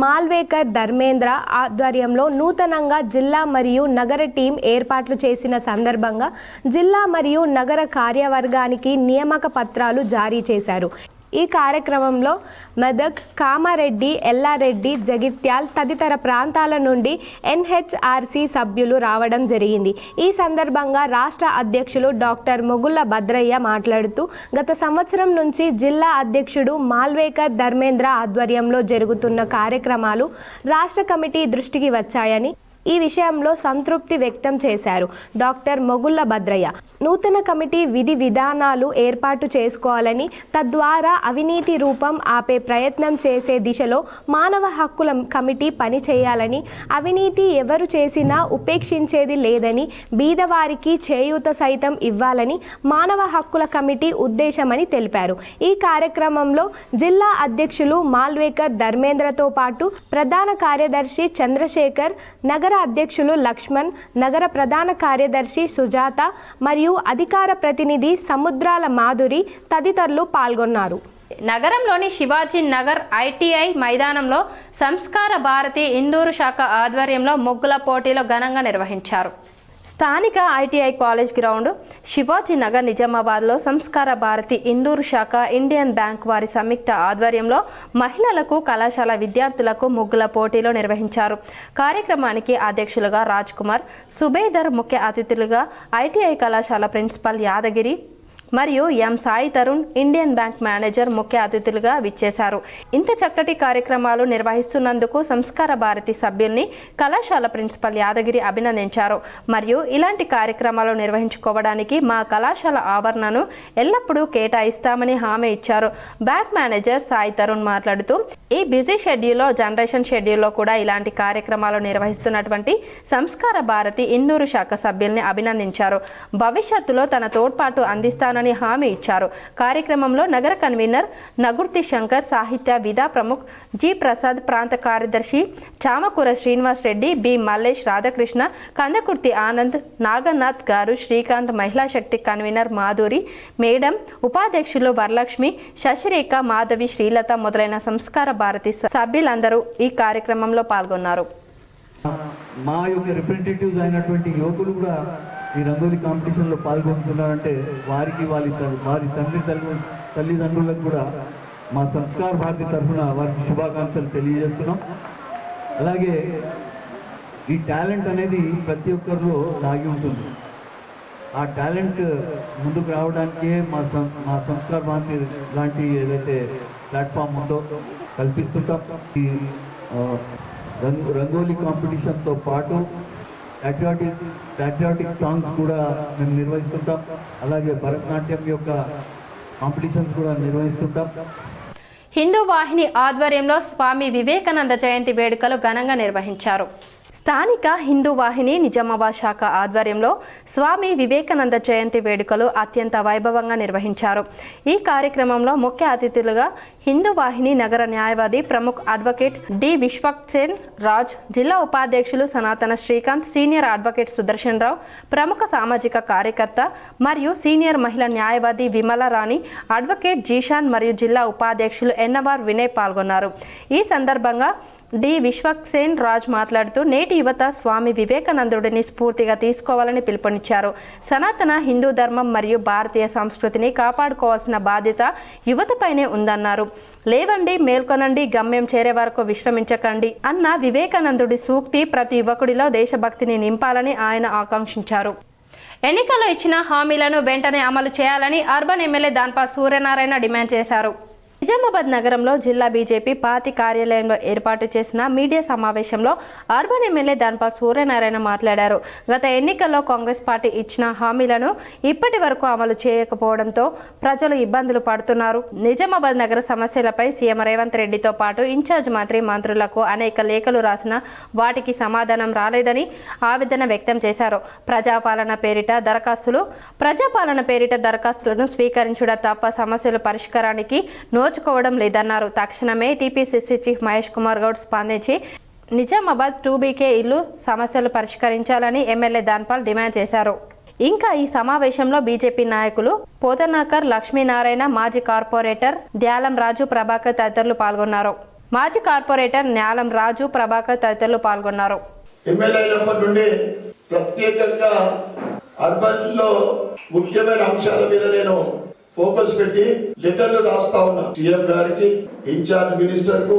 మాల్వేకర్ ధర్మేంద్ర ఆధ్వర్యంలో నూతనంగా జిల్లా మరియు నగర టీం ఏర్పాట్లు చేసిన సందర్భంగా జిల్లా మరియు నగర కార్యవర్గానికి నియామక పత్రాలు జారీ చేశారు. ఈ కార్యక్రమంలో మెదక్, కామారెడ్డి, ఎల్లారెడ్డి, జగిత్యాల్ తదితర ప్రాంతాల నుండి ఎన్హెచ్ఆర్సీ సభ్యులు రావడం జరిగింది. ఈ సందర్భంగా రాష్ట్ర అధ్యక్షులు డాక్టర్ ముగుళ్ళ భద్రయ్య మాట్లాడుతూ, గత సంవత్సరం నుంచి జిల్లా అధ్యక్షుడు మాల్వేకర్ ధర్మేంద్ర ఆధ్వర్యంలో జరుగుతున్న కార్యక్రమాలు రాష్ట్ర కమిటీ దృష్టికి వచ్చాయని, ఈ విషయంలో సంతృప్తి వ్యక్తం చేశారు. డాక్టర్ మొగుళ్ళ భద్రయ్య నూతన కమిటీ విధి విధానాలు ఏర్పాటు చేసుకోవాలని, తద్వారా అవినీతి రూపం ఆపే ప్రయత్నం చేసే దిశలో మానవ హక్కుల కమిటీ పనిచేయాలని, అవినీతి ఎవరు చేసినా ఉపేక్షించేది లేదని, బీదవారికి చేయూత సైతం ఇవ్వాలని మానవ హక్కుల కమిటీ ఉద్దేశమని తెలిపారు. ఈ కార్యక్రమంలో జిల్లా అధ్యక్షులు మాల్వేకర్ ధర్మేంద్రతో పాటు ప్రధాన కార్యదర్శి చంద్రశేఖర్, నగర అధ్యక్షులు లక్ష్మణ్, నగర ప్రధాన కార్యదర్శి సుజాత మరియు అధికార ప్రతినిధి సముద్రాల మాధురి తదితరులు పాల్గొన్నారు. నగరంలోని శివాజీ నగర్ ఐటీఐ మైదానంలో సంస్కార భారతి ఇందూరు శాఖ ఆధ్వర్యంలో ముగ్గుల పోటీలు ఘనంగా నిర్వహించారు. స్థానిక ITI college ground, Shivaji Nagar, నిజామాబాద్లో సంస్కార భారతి ఇందూరు శాఖ, ఇండియన్ బ్యాంక్ వారి సంయుక్త ఆధ్వర్యంలో మహిళలకు, కళాశాల విద్యార్థులకు ముగ్గుల పోటీలు నిర్వహించారు. కార్యక్రమానికి అధ్యక్షులుగా రాజ్ కుమార్, సుబేదర్, ముఖ్య అతిథులుగా ఐటీఐ కళాశాల ప్రిన్సిపల్ యాదగిరి మరియు M Sai Tarun, Indian bank manager ముఖ్య అతిథులుగా విచ్చేశారు. ఇంత చక్కటి కార్యక్రమాలు నిర్వహిస్తున్నందుకు సంస్కార భారతి సభ్యుల్ని కళాశాల ప్రిన్సిపల్ యాదగిరి అభినందించారు. మరియు ఇలాంటి కార్యక్రమాలు నిర్వహించుకోవడానికి మా కళాశాల ఆవరణను ఎల్లప్పుడూ కేటాయిస్తామని హామీ ఇచ్చారు. బ్యాంక్ మేనేజర్ సాయి తరుణ్ మాట్లాడుతూ, ఈ బిజీ షెడ్యూల్లో, జనరేషన్ షెడ్యూల్లో కూడా ఇలాంటి కార్యక్రమాలు నిర్వహిస్తున్నటువంటి సంస్కార భారతి ఇందూరు శాఖ సభ్యుల్ని అభినందించారు. భవిష్యత్తులో తన తోడ్పాటు అందిస్తాను చేస్తానని హామీ ఇచ్చారు. కార్యక్రమంలో నగర కన్వీనర్ నగుర్తి శంకర్, సాహిత్య విధా ప్రముఖ్ జి ప్రసాద్, ప్రాంత కార్యదర్శి చామకూర శ్రీనివాస్ రెడ్డి, బి మల్లేష్, రాధాకృష్ణ, కందకుర్తి ఆనంద్, నాగనాథ్ గారు, శ్రీకాంత్, మహిళా శక్తి కన్వీనర్ మాధురి, మేడం, ఉపాధ్యక్షులు వరలక్ష్మి, శశిరేఖ, మాధవి, శ్రీలత మొదలైన సంస్కార భారతి సభ్యులందరూ ఈ కార్యక్రమంలో పాల్గొన్నారు. మా యొక్క రిప్రజెంటేటివ్స్ అయినటువంటి యువకులు కూడా ఈ రంగోలీ కాంపిటీషన్లో పాల్గొంటున్నారంటే వారికి వారి తల్లిదండ్రులకు కూడా మా సంస్కార భారతి తరఫున వారికి శుభాకాంక్షలు తెలియజేస్తున్నాం. అలాగే ఈ టాలెంట్ అనేది ప్రతి ఒక్కరిలో దాగి ఉంటుంది. ఆ టాలెంట్ ముందుకు రావడానికే మా సంస్కార భారతి లాంటి ఏదైతే ప్లాట్ఫామ్ ఉందో కల్పిస్తుంటాం. ఈ రంగోలీ కాంపిటీషన్తో పాటు ప్యాట్రియాటిక్ సాంగ్స్ కూడా మేము నిర్వహిస్తుంటాం. అలాగే భరతనాట్యం యొక్క కాంపిటీషన్స్ కూడా నిర్వహిస్తుంటాం. హిందూ వాహిని ఆధ్వర్యంలో స్వామి వివేకానంద జయంతి వేడుకలు ఘనంగా నిర్వహించారు. స్థానిక హిందూ వాహిని నిజామాబాద్ శాఖ ఆధ్వర్యంలో స్వామి వివేకానంద జయంతి వేడుకలు అత్యంత వైభవంగా నిర్వహించారు. ఈ కార్యక్రమంలో ముఖ్య అతిథులుగా హిందూ వాహిని నగర న్యాయవాది ప్రముఖ్ అడ్వకేట్ డి విశ్వక్సేన్ రాజ్, జిల్లా ఉపాధ్యక్షులు సనాతన శ్రీకాంత్, సీనియర్ అడ్వకేట్ సుదర్శన్ రావు, ప్రముఖ సామాజిక కార్యకర్త మరియు సీనియర్ మహిళా న్యాయవాది విమల రాణి, అడ్వకేట్ జీషాన్ మరియు జిల్లా ఉపాధ్యక్షులు ఎన్ఆర్ వినయ్ పాల్గొన్నారు. ఈ సందర్భంగా డి విశ్వక్సేన్ రాజ్ మాట్లాడుతూ నేటి యువత స్వామి వివేకానందుడిని స్ఫూర్తిగా తీసుకోవాలని పిలుపునిచ్చారు. సనాతన హిందూ ధర్మం మరియు భారతీయ సంస్కృతిని కాపాడుకోవాల్సిన బాధ్యత యువతపైనే ఉందన్నారు. లేవండి, మేల్కొనండి, గమ్యం చేరే వరకు విశ్రమించకండి అన్న వివేకానందుడి సూక్తి ప్రతి యువకుడిలో దేశభక్తిని నింపాలని ఆయన ఆకాంక్షించారు. ఎన్నికల్లో ఇచ్చిన హామీలను వెంటనే అమలు చేయాలని అర్బన్ ఎమ్మెల్యే దాన్పాల్ సూర్యనారాయణ డిమాండ్ చేశారు. నిజామాబాద్ నగరంలో జిల్లా బీజేపీ పార్టీ కార్యాలయంలో ఏర్పాటు చేసిన మీడియా సమావేశంలో అర్బన్ ఎమ్మెల్యే దాన్పాల్ సూర్యనారాయణ మాట్లాడారు. గత ఎన్నికల్లో కాంగ్రెస్ పార్టీ ఇచ్చిన హామీలను ఇప్పటి వరకు అమలు చేయకపోవడంతో ప్రజలు ఇబ్బందులు పడుతున్నారు. నిజామాబాద్ నగర సమస్యలపై సీఎం రేవంత్ రెడ్డితో పాటు ఇన్ఛార్జ్ మంత్రులకు అనేక లేఖలు రాసిన వాటికి సమాధానం రాలేదని ఆవేదన వ్యక్తం చేశారు. ప్రజాపాలన పేరిట దరఖాస్తులను స్వీకరించడం తప్ప సమస్యల పరిష్కారానికి నోచుకోవడం లేదన్నారు. తక్షణమే టీపీసీసీ చీఫ్ మహేష్ కుమార్ గౌడ్ స్పందించి నిజామాబాద్ 2BK ఇల్లు సమస్యలు పరిష్కరించాలని ఎమ్మెల్యే దాన్పాల్ డిమాండ్ చేశారు. ఇంకా ఈ సమావేశంలో బీజేపీ నాయకులు పోతనాకర్, లక్ష్మీనారాయణ, మాజీ కార్పొరేటర్ న్యాలం రాజు, ప్రభాకర్ తదితరులు పాల్గొన్నారు. ఎమ్మెల్యేలప్పటి నుండి ప్రత్యేకంగా అర్బన్ లో ముఖ్యమైన అంశాల మీద నేను ఫోకస్ పెట్టి లెటర్లు రాస్తా ఉన్నా. సీఎం గారికి, ఇన్ఛార్జ్ మినిస్టర్ కు,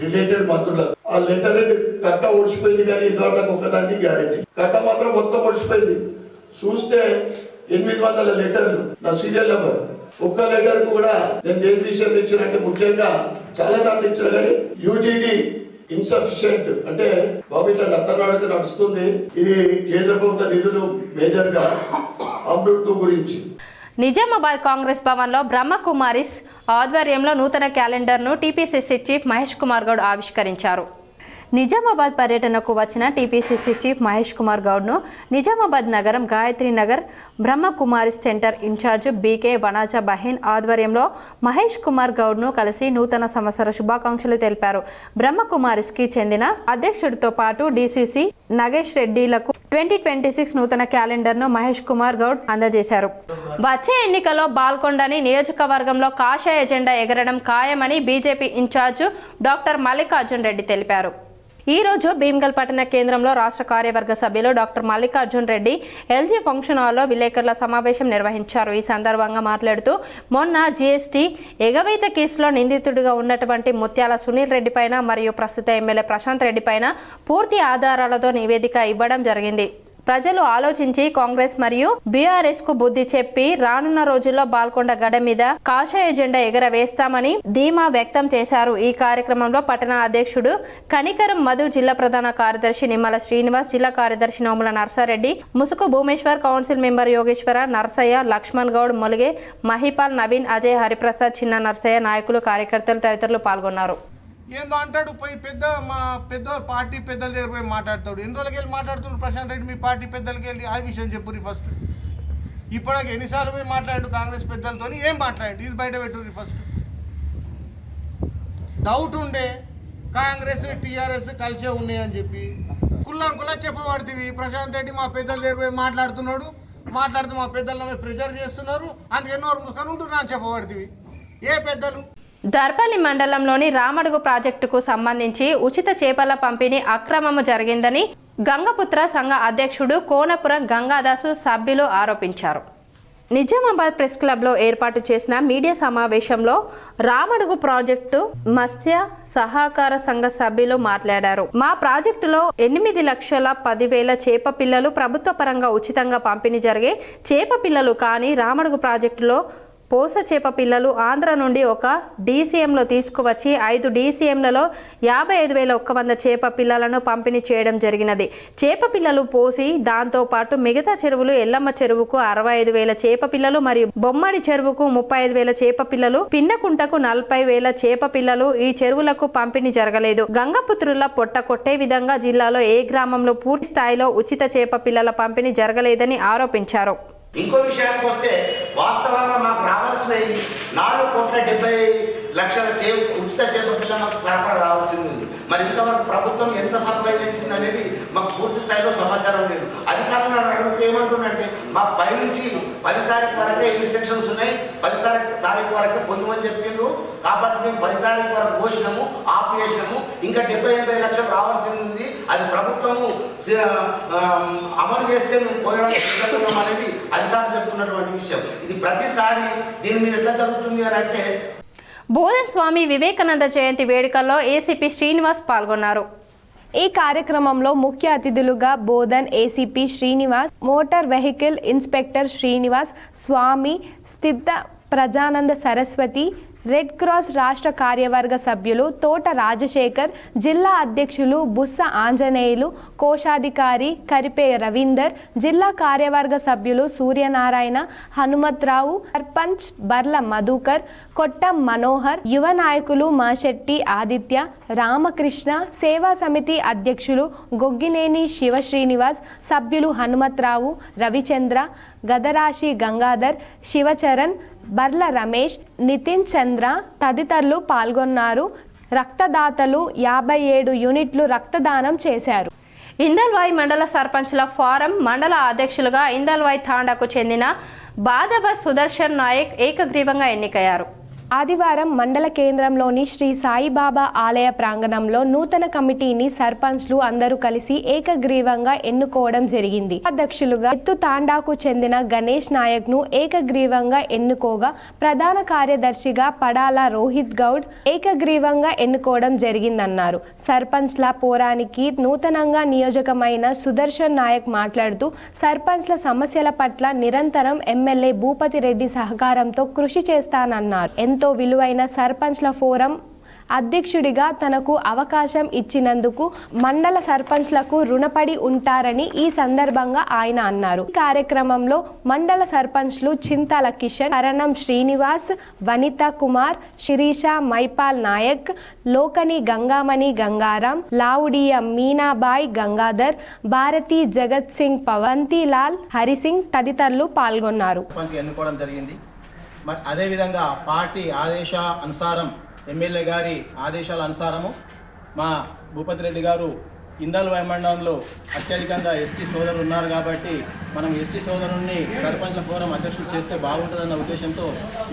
రిలేటెడ్ మంత్రులకు. ఆ లెటర్ కట్ట ఓడిచిపోయింది కానీ ఇదివరకు ఒకదానికి గ్యారెంటీ. కట్ట మాత్రం మొత్తం ఓడిచిపోయింది. చూస్తే 800 లెటర్లు, నా సీరియల్ నెంబర్. ఒక్క లెటర్ కూడా నేను దేని విషయం ఇచ్చినట్టే ముఖ్యంగా చాలా దాంట్లో ఇచ్చిన కానీ యూజీడీ ఇన్సఫిషియెంట్ అంటే బాబు ఇట్లా నత్తనాడుకు నడుస్తుంది. ఇది కేంద్ర ప్రభుత్వ నిధులు మేజర్ గా అమృత్ గురించి. నిజామాబాద్ కాంగ్రెస్ భవన్లో బ్రహ్మకుమారిస్ ఆధ్వర్యంలో నూతన క్యాలెండర్ను టీపీసీసీ చీఫ్ మహేష్ కుమార్ గౌడ్ ఆవిష్కరించారు. నిజామాబాద్ పర్యటనకు వచ్చిన టీపీసీసీ చీఫ్ మహేష్ కుమార్ గౌడ్ను నిజామాబాద్ నగరం Gayatri Nagar Brahmakumaris centre incharge BK Vanaja Behen ఆధ్వర్యంలో మహేష్ కుమార్ గౌడ్ను కలిసి నూతన సంవత్సర శుభాకాంక్షలు తెలిపారు. బ్రహ్మకుమారిస్కి చెందిన అధ్యక్షుడితో పాటు డీసీసీ నగేష్ రెడ్డిలకు 2026 నూతన క్యాలెండర్ను మహేష్ కుమార్ గౌడ్ అందజేశారు. వచ్చే ఎన్నికల్లో బాల్కొండని నియోజకవర్గంలో కాషాయ జెండా ఎగరడం ఖాయమని BJP incharge doctor Mallikarjun Reddy తెలిపారు. ఈ రోజు భీమ్గల్ పట్టణ కేంద్రంలో రాష్ట్ర కార్యవర్గ సభ్యులు doctor Mallikarjun Reddy LG function హాల్లో విలేకరుల సమావేశం నిర్వహించారు. ఈ సందర్భంగా మాట్లాడుతూ మొన్న జీఎస్టీ ఎగవేత కేసులో నిందితుడిగా ఉన్నటువంటి ముత్యాల సునీల్ రెడ్డి పైన మరియు ప్రస్తుత ఎమ్మెల్యే ప్రశాంత్ రెడ్డి పైన పూర్తి ఆధారాలతో నివేదిక ఇవ్వడం జరిగింది. ప్రజలు ఆలోచించి కాంగ్రెస్ మరియు బీఆర్ఎస్ కు బుద్ధి చెప్పి రానున్న రోజుల్లో బాల్కొండ గడ మీద కాషాయ జెండా ఎగరవేస్తామని ధీమా వ్యక్తం చేశారు. ఈ కార్యక్రమంలో పట్టణ అధ్యక్షుడు కనికరం మధు, జిల్లా ప్రధాన కార్యదర్శి నిమ్మల శ్రీనివాస్, జిల్లా కార్యదర్శి నోముల నర్సారెడ్డి, ముసుకు భూమేశ్వర్, కౌన్సిల్ మెంబర్ యోగేశ్వర, నర్సయ్య, లక్ష్మణ్ గౌడ్, మొలిగే, మహిపాల్, నవీన్, అజయ్, హరిప్రసాద్, చిన్న నర్సయ్య, నాయకులు, కార్యకర్తలు తదితరులు పాల్గొన్నారు. ఏందో అంటాడు పోయి పెద్ద పార్టీ పెద్దల దగ్గర పోయి మాట్లాడతాడు. ఎన్ని రోజులకి వెళ్ళి మాట్లాడుతున్నాడు ప్రశాంత్ రెడ్డి మీ పార్టీ పెద్దలకి వెళ్ళి ఆ విషయం చెప్పుర్రి ఫస్ట్. ఇప్పటికి ఎన్నిసార్లు పోయి మాట్లాడు కాంగ్రెస్ పెద్దలతో ఏం మాట్లాడండి ఇది బయట పెట్టుర్రి ఫస్ట్ డౌట్ ఉండే కాంగ్రెస్ టీఆర్ఎస్ కలిసే ఉన్నాయని చెప్పి కుల్లా చెప్పబడుతుంది ప్రశాంత్ రెడ్డి మా పెద్దల దగ్గర పోయి మాట్లాడుతూ మా పెద్దల ప్రెజర్ చేస్తున్నారు అందుకే నోరు మూసుకొని ఉంటున్నా అని చెప్పబడుతుంది ఏ పెద్దలు. దర్పల్లి మండలంలోని రామడుగు ప్రాజెక్టుకు సంబంధించి ఉచిత చేపల పంపిణీ అక్రమము జరిగిందని గంగపుత్ర సంఘ అధ్యక్షుడు కోనపురం గంగాదాసు సభ్యులు ఆరోపించారు. నిజామాబాద్ ప్రెస్ క్లబ్లో ఏర్పాటు చేసిన మీడియా సమావేశంలో రామడుగు ప్రాజెక్టు మత్స్య సహకార సంఘ సభ్యులు మాట్లాడారు. మా ప్రాజెక్టులో 8,10,000 చేప పిల్లలు ప్రభుత్వ పరంగా ఉచితంగా పంపిణీ జరిగే చేప పిల్లలు కానీ రామడుగు ప్రాజెక్టులో పోస చేప పిల్లలు ఆంధ్ర నుండి ఒక డీసీఎంలో తీసుకువచ్చి 5 డీసీఎంలలో 55,100 చేప పిల్లలను పంపిణీ చేయడం జరిగినది. చేప పిల్లలు పోసి దాంతోపాటు మిగతా చెరువులు ఎల్లమ్మ చెరువుకు 65,000 చేప పిల్లలు మరియు బొమ్మడి చెరువుకు 35,000 చేప పిల్లలు, పిన్నకుంటకు 40,000 చేప పిల్లలు ఈ చెరువులకు పంపిణీ జరగలేదు. గంగపుత్రుల పొట్ట కొట్టే విధంగా జిల్లాలో ఏ గ్రామంలో పూర్తి స్థాయిలో ఉచిత చేప పిల్లల పంపిణీ జరగలేదని ఆరోపించారు. ఇంకో విషయానికి వస్తే వాస్తవంగా మాకు రావాల్సినవి 4,70,00,000 ఉచిత చేప పిల్ల మాకు సరఫరా రావాల్సింది ఉంది. మరి ఇంతవరకు ప్రభుత్వం ఎంత సప్లై చేసింది అనేది మాకు పూర్తి స్థాయిలో సమాచారం లేదు. అధికారులను అడిగితే ఏమంటుందంటే మాకు పైనుంచి 10 తారీఖు వరకే ఇన్స్ట్రక్షన్స్ ఉన్నాయి, 10 తారీఖు వరకే పొయ్యమని చెప్పిండ్రు కాబట్టి మేము 10 తారీఖు వరకు పోసినాము, ఆపు చేసినాము. ఇంకా 70-80 లక్షలు రావాల్సింది ఉంది. అది ప్రభుత్వము అమలు చేస్తే మేము పోయడానికి సిద్ధంగా అనేది అధికారులు చెప్తున్నటువంటి విషయం. ఇది ప్రతిసారి దీని మీద ఎట్లా జరుగుతుంది అని అంటే బోధన్ స్వామి వివేకానంద జయంతి వేడుకల్లో ఏసీపీ శ్రీనివాస్ పాల్గొన్నారు. ఈ కార్యక్రమంలో ముఖ్య అతిథులుగా Bodhan ACP Srinivas, motor vehicle inspector Srinivas, Swami Sthita Prajnananda Saraswati, red cross రాష్ట్ర కార్యవర్గ సభ్యులు తోట రాజశేఖర్, జిల్లా అధ్యక్షులు బుస్స ఆంజనేయులు, కోశాధికారి కరిపే రవీందర్, జిల్లా కార్యవర్గ సభ్యులు సూర్యనారాయణ, హనుమత్రావు, సర్పంచ్ బర్ల మధుకర్, కొట్టం మనోహర్, యువ నాయకులు మాశెట్టి ఆదిత్య, రామకృష్ణ, సేవా సమితి అధ్యక్షులు గొగ్గినేని శివశ్రీనివాస్, సభ్యులు హనుమత్రావు, రవిచంద్ర, గదరాశి గంగాధర్, శివచరణ్, బర్ల రమేష్, నితిన్ చంద్ర తదితరులు పాల్గొన్నారు. రక్తదాతలు 57 యూనిట్లు రక్తదానం చేశారు. ఇందల్వాయి మండల సర్పంచ్ల ఫోరం మండల అధ్యక్షులుగా ఇందల్వాయి తాండాకు చెందిన బాదవ సుదర్శన్ నాయక్ ఏకగ్రీవంగా ఎన్నికయ్యారు. ఆదివారం మండల కేంద్రంలోని శ్రీ సాయిబాబా ఆలయ ప్రాంగణంలో నూతన కమిటీని సర్పంచ్లు అందరూ కలిసి ఏకగ్రీవంగా ఎన్నుకోవడం జరిగింది. అధ్యక్షులుగా ఎత్తు తాండాకు చెందిన గణేష్ నాయక్ ను ఏకగ్రీవంగా ఎన్నుకోగా, ప్రధాన కార్యదర్శిగా పడాల రోహిత్ గౌడ్ ఏకగ్రీవంగా ఎన్నుకోవడం జరిగిందన్నారు. సర్పంచ్ల పోరానికి నూతనంగా నియోజకమైన సుదర్శన్ నాయక్ మాట్లాడుతూ సర్పంచ్ల సమస్యల పట్ల నిరంతరం ఎమ్మెల్యే భూపతి రెడ్డి సహకారంతో కృషి చేస్తానన్నారు. ఎంతో విలువైన సర్పంచ్ల ఫోరం అధ్యక్షుడిగా తనకు అవకాశం ఇచ్చినందుకు మండల సర్పంచ్లకు రుణపడి ఉంటారని ఈ సందర్భంగా ఆయన అన్నారు. ఈ కార్యక్రమంలో మండల సర్పంచ్లు చింతాల కిషన్, కరణం శ్రీనివాస్, వనిత కుమార్, శిరీష మైపాల్ నాయక్, లోకని గంగామణి గంగారాం, లావుడియ మీనాబాయ్ గంగాధర్, భారతి జగత్ సింగ్, పవంతిలాల్, హరిసింగ్ తదితరులు పాల్గొన్నారు. ఎన్నుకోవడం జరిగింది. మరి అదేవిధంగా పార్టీ ఆదేశానుసారం, ఎమ్మెల్యే గారి ఆదేశాల అనుసారము మా భూపతి రెడ్డి గారు ఇందల్వాయి మండలంలో అత్యధికంగా ఎస్టీ సోదరులు ఉన్నారు కాబట్టి మనం ఎస్టీ సోదరుల్ని సర్పంచ్ల ఫోరం అధ్యక్షులు చేస్తే బాగుంటుందన్న ఉద్దేశంతో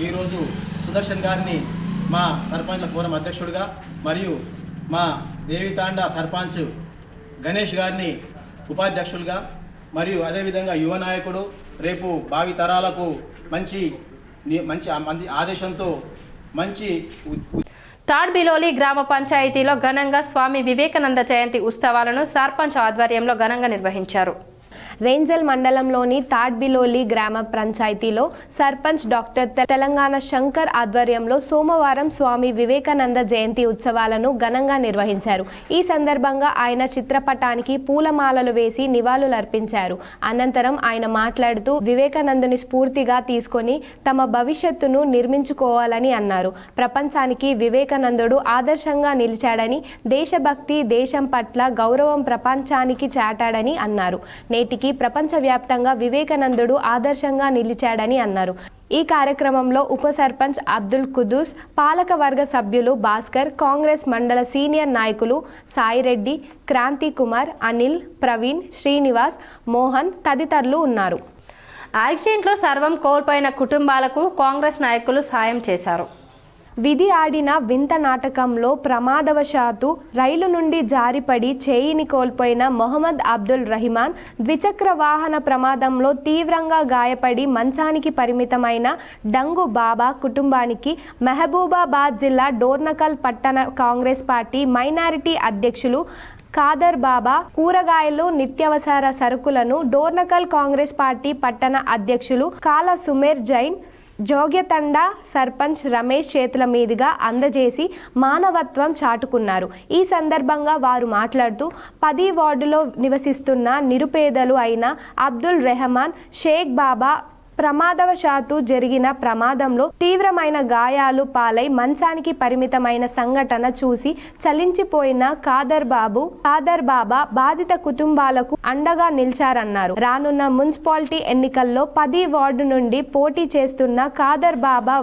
ఈరోజు సుదర్శన్ గారిని మా సర్పంచ్ల ఫోరం అధ్యక్షుడిగా, మరియు మా దేవితాండా సర్పంచ్ గణేష్ గారిని ఉపాధ్యక్షులుగా, మరియు అదేవిధంగా యువ నాయకుడు, రేపు భావి తరాలకు మంచి ఆదేశంతో మంచి తాడ్బిలోలి గ్రామ పంచాయతీలో ఘనంగా స్వామి వివేకానంద జయంతి ఉత్సవాలను సర్పంచ్ ఆధ్వర్యంలో ఘనంగా నిర్వహించారు. రేంజల్ మండలంలోని తాడ్బిలోలి గ్రామ పంచాయతీలో సర్పంచ్ డాక్టర్ తెలంగాణ శంకర్ ఆధ్వర్యంలో సోమవారం స్వామి వివేకానంద జయంతి ఉత్సవాలను ఘనంగా నిర్వహించారు. ఈ సందర్భంగా ఆయన చిత్రపటానికి పూలమాలలు వేసి నివాళులర్పించారు. అనంతరం ఆయన మాట్లాడుతూ వివేకానందుని స్ఫూర్తిగా తీసుకొని తమ భవిష్యత్తును నిర్మించుకోవాలని అన్నారు. ప్రపంచానికి వివేకానందుడు ఆదర్శంగా నిలిచాడని, దేశభక్తి, దేశం పట్ల గౌరవం ప్రపంచానికి చాటాడని అన్నారు. నేటికి ప్రపంచవ్యాప్తంగా వివేకానందుడు ఆదర్శంగా నిలిచాడని అన్నారు. ఈ కార్యక్రమంలో ఉప సర్పంచ్ అబ్దుల్ కుదూస్, పాలకవర్గ సభ్యులు భాస్కర్, కాంగ్రెస్ మండల సీనియర్ నాయకులు సాయిరెడ్డి, క్రాంతి కుమార్, అనిల్, ప్రవీణ్, శ్రీనివాస్, మోహన్ తదితరులు ఉన్నారు. యాక్సిడెంట్లో సర్వం కోల్పోయిన కుటుంబాలకు కాంగ్రెస్ నాయకులు సాయం చేశారు. విధి ఆడిన వింత నాటకంలో ప్రమాదవశాత్తు రైలు నుండి జారిపడి చేయిని కోల్పోయిన మొహమ్మద్ అబ్దుల్ రహిమాన్, ద్విచక్ర వాహన ప్రమాదంలో తీవ్రంగా గాయపడి మంచానికి పరిమితమైన డంగు బాబా కుటుంబానికి మహబూబాబాద్ జిల్లా డోర్నకల్ పట్టణ కాంగ్రెస్ పార్టీ మైనారిటీ అధ్యక్షులు ఖాదర్ బాబా కూరగాయలు, నిత్యావసర సరుకులను డోర్నకల్ కాంగ్రెస్ పార్టీ పట్టణ అధ్యక్షులు కాల సుమేర్ జైన్, జోగ్యతండా సర్పంచ్ రమేష్ చేతుల మీదుగా అందజేసి మానవత్వం చాటుకున్నారు. ఈ సందర్భంగా వారు మాట్లాడుతూ 10 వార్డులో నివసిస్తున్న నిరుపేదలు అయిన అబ్దుల్ రెహమాన్, షేక్ బాబా ప్రమాదవశాత్తు జరిగిన ప్రమాదంలో తీవ్రమైన గాయాలు పాలై మంచానికి పరిమితమైన సంఘటన చూసి చలించిపోయిన ఖాదర్ బాబా బాధిత కుటుంబాలకు అండగా నిలిచారన్నారు. రానున్న మున్సిపాలిటీ ఎన్నికల్లో 10 వార్డు నుండి పోటీ చేస్తున్న ఖాదర్ బాబా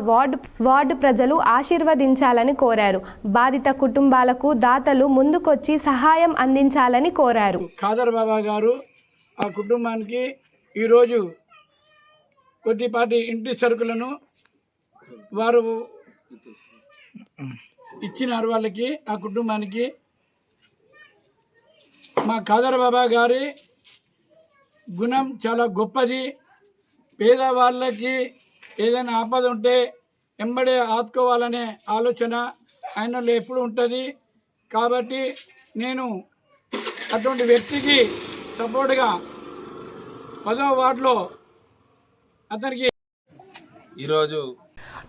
వార్డు ప్రజలు ఆశీర్వదించాలని కోరారు. బాధిత కుటుంబాలకు దాతలు ముందుకొచ్చి సహాయం అందించాలని కోరారు. ఖాదర్ బాబా గారు ఆ కుటుంబానికి ఈరోజు కొద్దిపాటి ఇంటి సరుకులను వారు ఇచ్చినారు. వాళ్ళకి ఆ కుటుంబానికి మా ఖాదర్ బాబా గారి గుణం చాలా గొప్పది. పేదవాళ్ళకి ఏదైనా ఆపద ఉంటే ఎంబడే ఆదుకోవాలనే ఆలోచన ఆయనలో ఎప్పుడు ఉంటుంది. కాబట్టి నేను అటువంటి వ్యక్తికి సపోర్ట్గా 10వ వార్డులో అతనికి ఈరోజు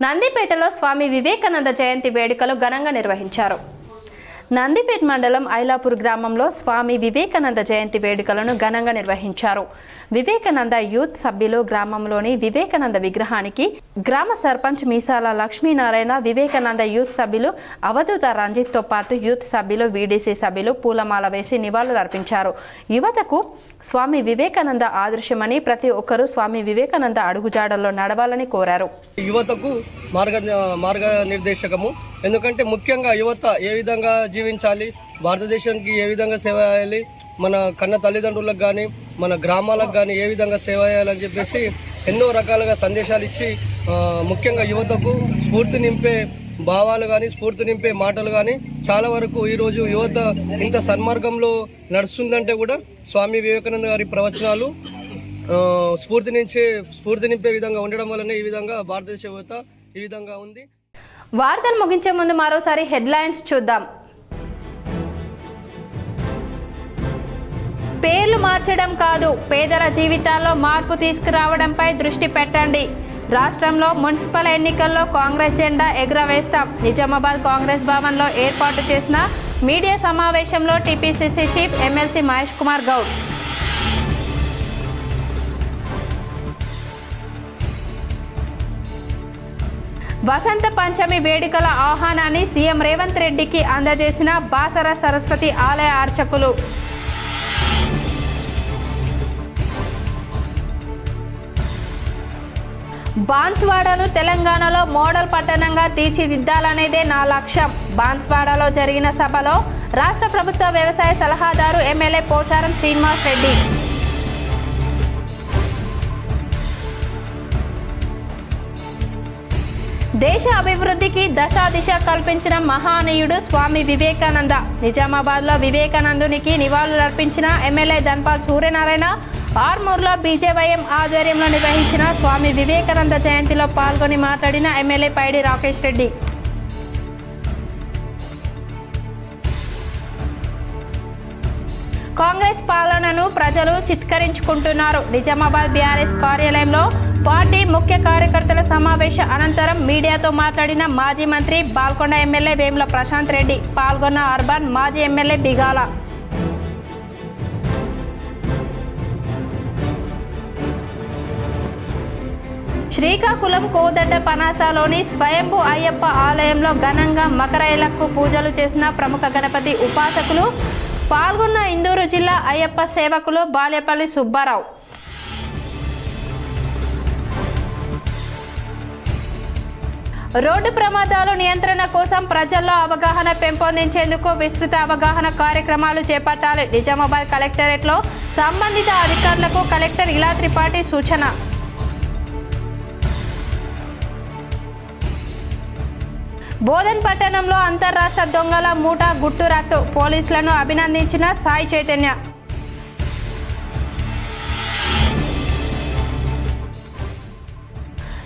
నందిపేటలో స్వామి వివేకానంద జయంతి వేడుకలు ఘనంగా నిర్వహించారు. నందిపేట మండలం ఐలాపూర్ గ్రామంలో స్వామి వివేకానంద జయంతి వేడుకలను ఘనంగా నిర్వహించారు. వివేకానంద యూత్ సభ్యులు గ్రామంలోని వివేకానంద విగ్రహానికి గ్రామ సర్పంచ్ మీసాల లక్ష్మీనారాయణ, వివేకానంద యూత్ సభ్యులు అవధూత రంజిత్తో పాటు యూత్ సభ్యులు, వీడీసీ సభ్యులు పూలమాల వేసి నివాళులు అర్పించారు. యువతకు స్వామి వివేకానంద ఆదర్శమని, ప్రతి ఒక్కరూ స్వామి వివేకానంద అడుగుజాడల్లో నడవాలని కోరారు. యువతకు మార్గనిర్దేశకము. ఎందుకంటే ముఖ్యంగా యువత ఏ విధంగా జీవించాలి, భారతదేశానికి ఏ విధంగా సేవ చేయాలి, మన కన్న తల్లిదండ్రులకు కానీ మన గ్రామాలకు కానీ ఏ విధంగా సేవ చేయాలని చెప్పేసి ఎన్నో రకాలుగా సందేశాలు ఇచ్చి ముఖ్యంగా యువతకు స్ఫూర్తి నింపే భావాలు కానీ, స్ఫూర్తి నింపే మాటలు కానీ చాలా వరకు ఈరోజు యువత ఇంత సన్మార్గంలో నడుస్తుందంటే కూడా స్వామి వివేకానంద గారి ప్రవచనాలు స్ఫూర్తి నింపే విధంగా ఉండడం వల్లనే ఈ విధంగా భారతదేశ యువత ఈ విధంగా ఉంది. వార్తలు ముగించే ముందు మరోసారి హెడ్లైన్స్ చూద్దాం. పేర్లు మార్చడం కాదు, పేదల జీవితాల్లో మార్పు తీసుకురావడంపై దృష్టి పెట్టండి. రాష్ట్రంలో మున్సిపల్ ఎన్నికల్లో కాంగ్రెస్ జెండా ఎగురవేస్తాం. నిజామాబాద్ కాంగ్రెస్ భవన్లో ఏర్పాటు చేసిన మీడియా సమావేశంలో TPCC chief MLC Mahesh Kumar Goud. Vasantha Panchami వేడుకల ఆహ్వానాన్ని సీఎం రేవంత్ రెడ్డికి అందజేసిన బాసర సరస్వతి ఆలయ అర్చకులు. బాన్స్వాడను తెలంగాణలో మోడల్ పట్టణంగా తీర్చిదిద్దాలనేదే నా లక్ష్యం. బాన్స్వాడలో జరిగిన సభలో రాష్ట్ర ప్రభుత్వ వ్యవసాయ సలహాదారు ఎమ్మెల్యే పోచారం శ్రీనివాస్ రెడ్డి. దేశ అభివృద్ధికి దశ కల్పించిన మహానీయుడు స్వామి వివేకానంద. నిజామాబాద్లో వివేకానందునికి నివాళులర్పించిన ఎమ్మెల్యే ధన్పాల్ సూర్యనారాయణ. ఆర్మూర్లో బీజేవైఎం ఆధ్వర్యంలో నిర్వహించిన స్వామి వివేకానంద జయంతిలో పాల్గొని మాట్లాడిన ఎమ్మెల్యే పైడి రాకేష్ రెడ్డి. కాంగ్రెస్ పాలనను ప్రజలు చిత్కరించుకుంటున్నారు. నిజామాబాద్ బీఆర్ఎస్ కార్యాలయంలో పార్టీ ముఖ్య కార్యకర్తల సమావేశ అనంతరం మీడియాతో మాట్లాడిన మాజీ మంత్రి బాల్కొండ ఎమ్మెల్యే వేముల ప్రశాంత్ రెడ్డి. పాల్గొన్న అర్బన్ మాజీ ఎమ్మెల్యే బిగాల. శ్రీకాకుళం కోదడ్డ పనాసలోని స్వయంభూ అయ్యప్ప ఆలయంలో ఘనంగా మకర ఇలక్కు పూజలు చేసిన ప్రముఖ గణపతి ఉపాసకులు పాల్గొన్న ఇందూరు జిల్లా అయ్యప్ప సేవకులు బాలేపల్లి సుబ్బారావు. రోడ్డు ప్రమాదాల నియంత్రణ కోసం ప్రజల్లో అవగాహన పెంపొందించేందుకు విస్తృత అవగాహన కార్యక్రమాలు చేపట్టాలి. నిజామాబాద్ కలెక్టరేట్లో సంబంధిత అధికారులకు కలెక్టర్ ఇలా త్రిపాఠి సూచన. బోధన్ పట్టణంలో అంతర్రాష్ట్ర దొంగల మూట గుట్టురట్టు, పోలీసులను అభినందించిన సాయి చైతన్య.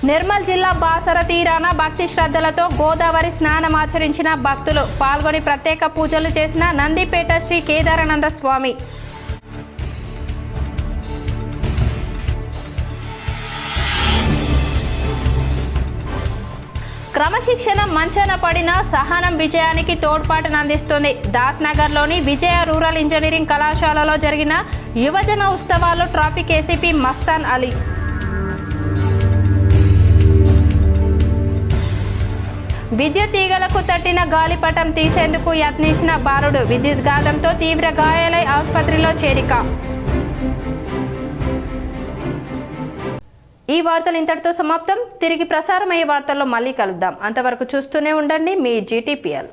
నిర్మల్ జిల్లా బాసర తీరాన భక్తి శ్రద్ధలతో గోదావరి స్నానమాచరించిన భక్తులు పాల్గొని ప్రత్యేక పూజలు చేసిన నందిపేట శ్రీ కేదారానంద స్వామి. క్రమశిక్షణ మంచాన పడిన సహనం విజయానికి తోడ్పాటునందిస్తుంది. దాస్నగర్లోని విజయ రూరల్ ఇంజనీరింగ్ కళాశాలలో జరిగిన యువజన ఉత్సవాల్లో ట్రాఫిక్ ఏసీపీ మస్తాన్ అలీ. విద్యుత్ తీగలకు తట్టిన గాలిపటం తీసేందుకు యత్నించిన బాలుడు విద్యుత్ ఘాతంతో తీవ్ర గాయాలై ఆసుపత్రిలో చేరిక. ఈ వార్తలు ఇంతటితో సమాప్తం. తిరిగి ప్రసారమయ్యే వార్తల్లో మళ్ళీ కలుద్దాం. అంతవరకు చూస్తూనే ఉండండి మీ GTPL.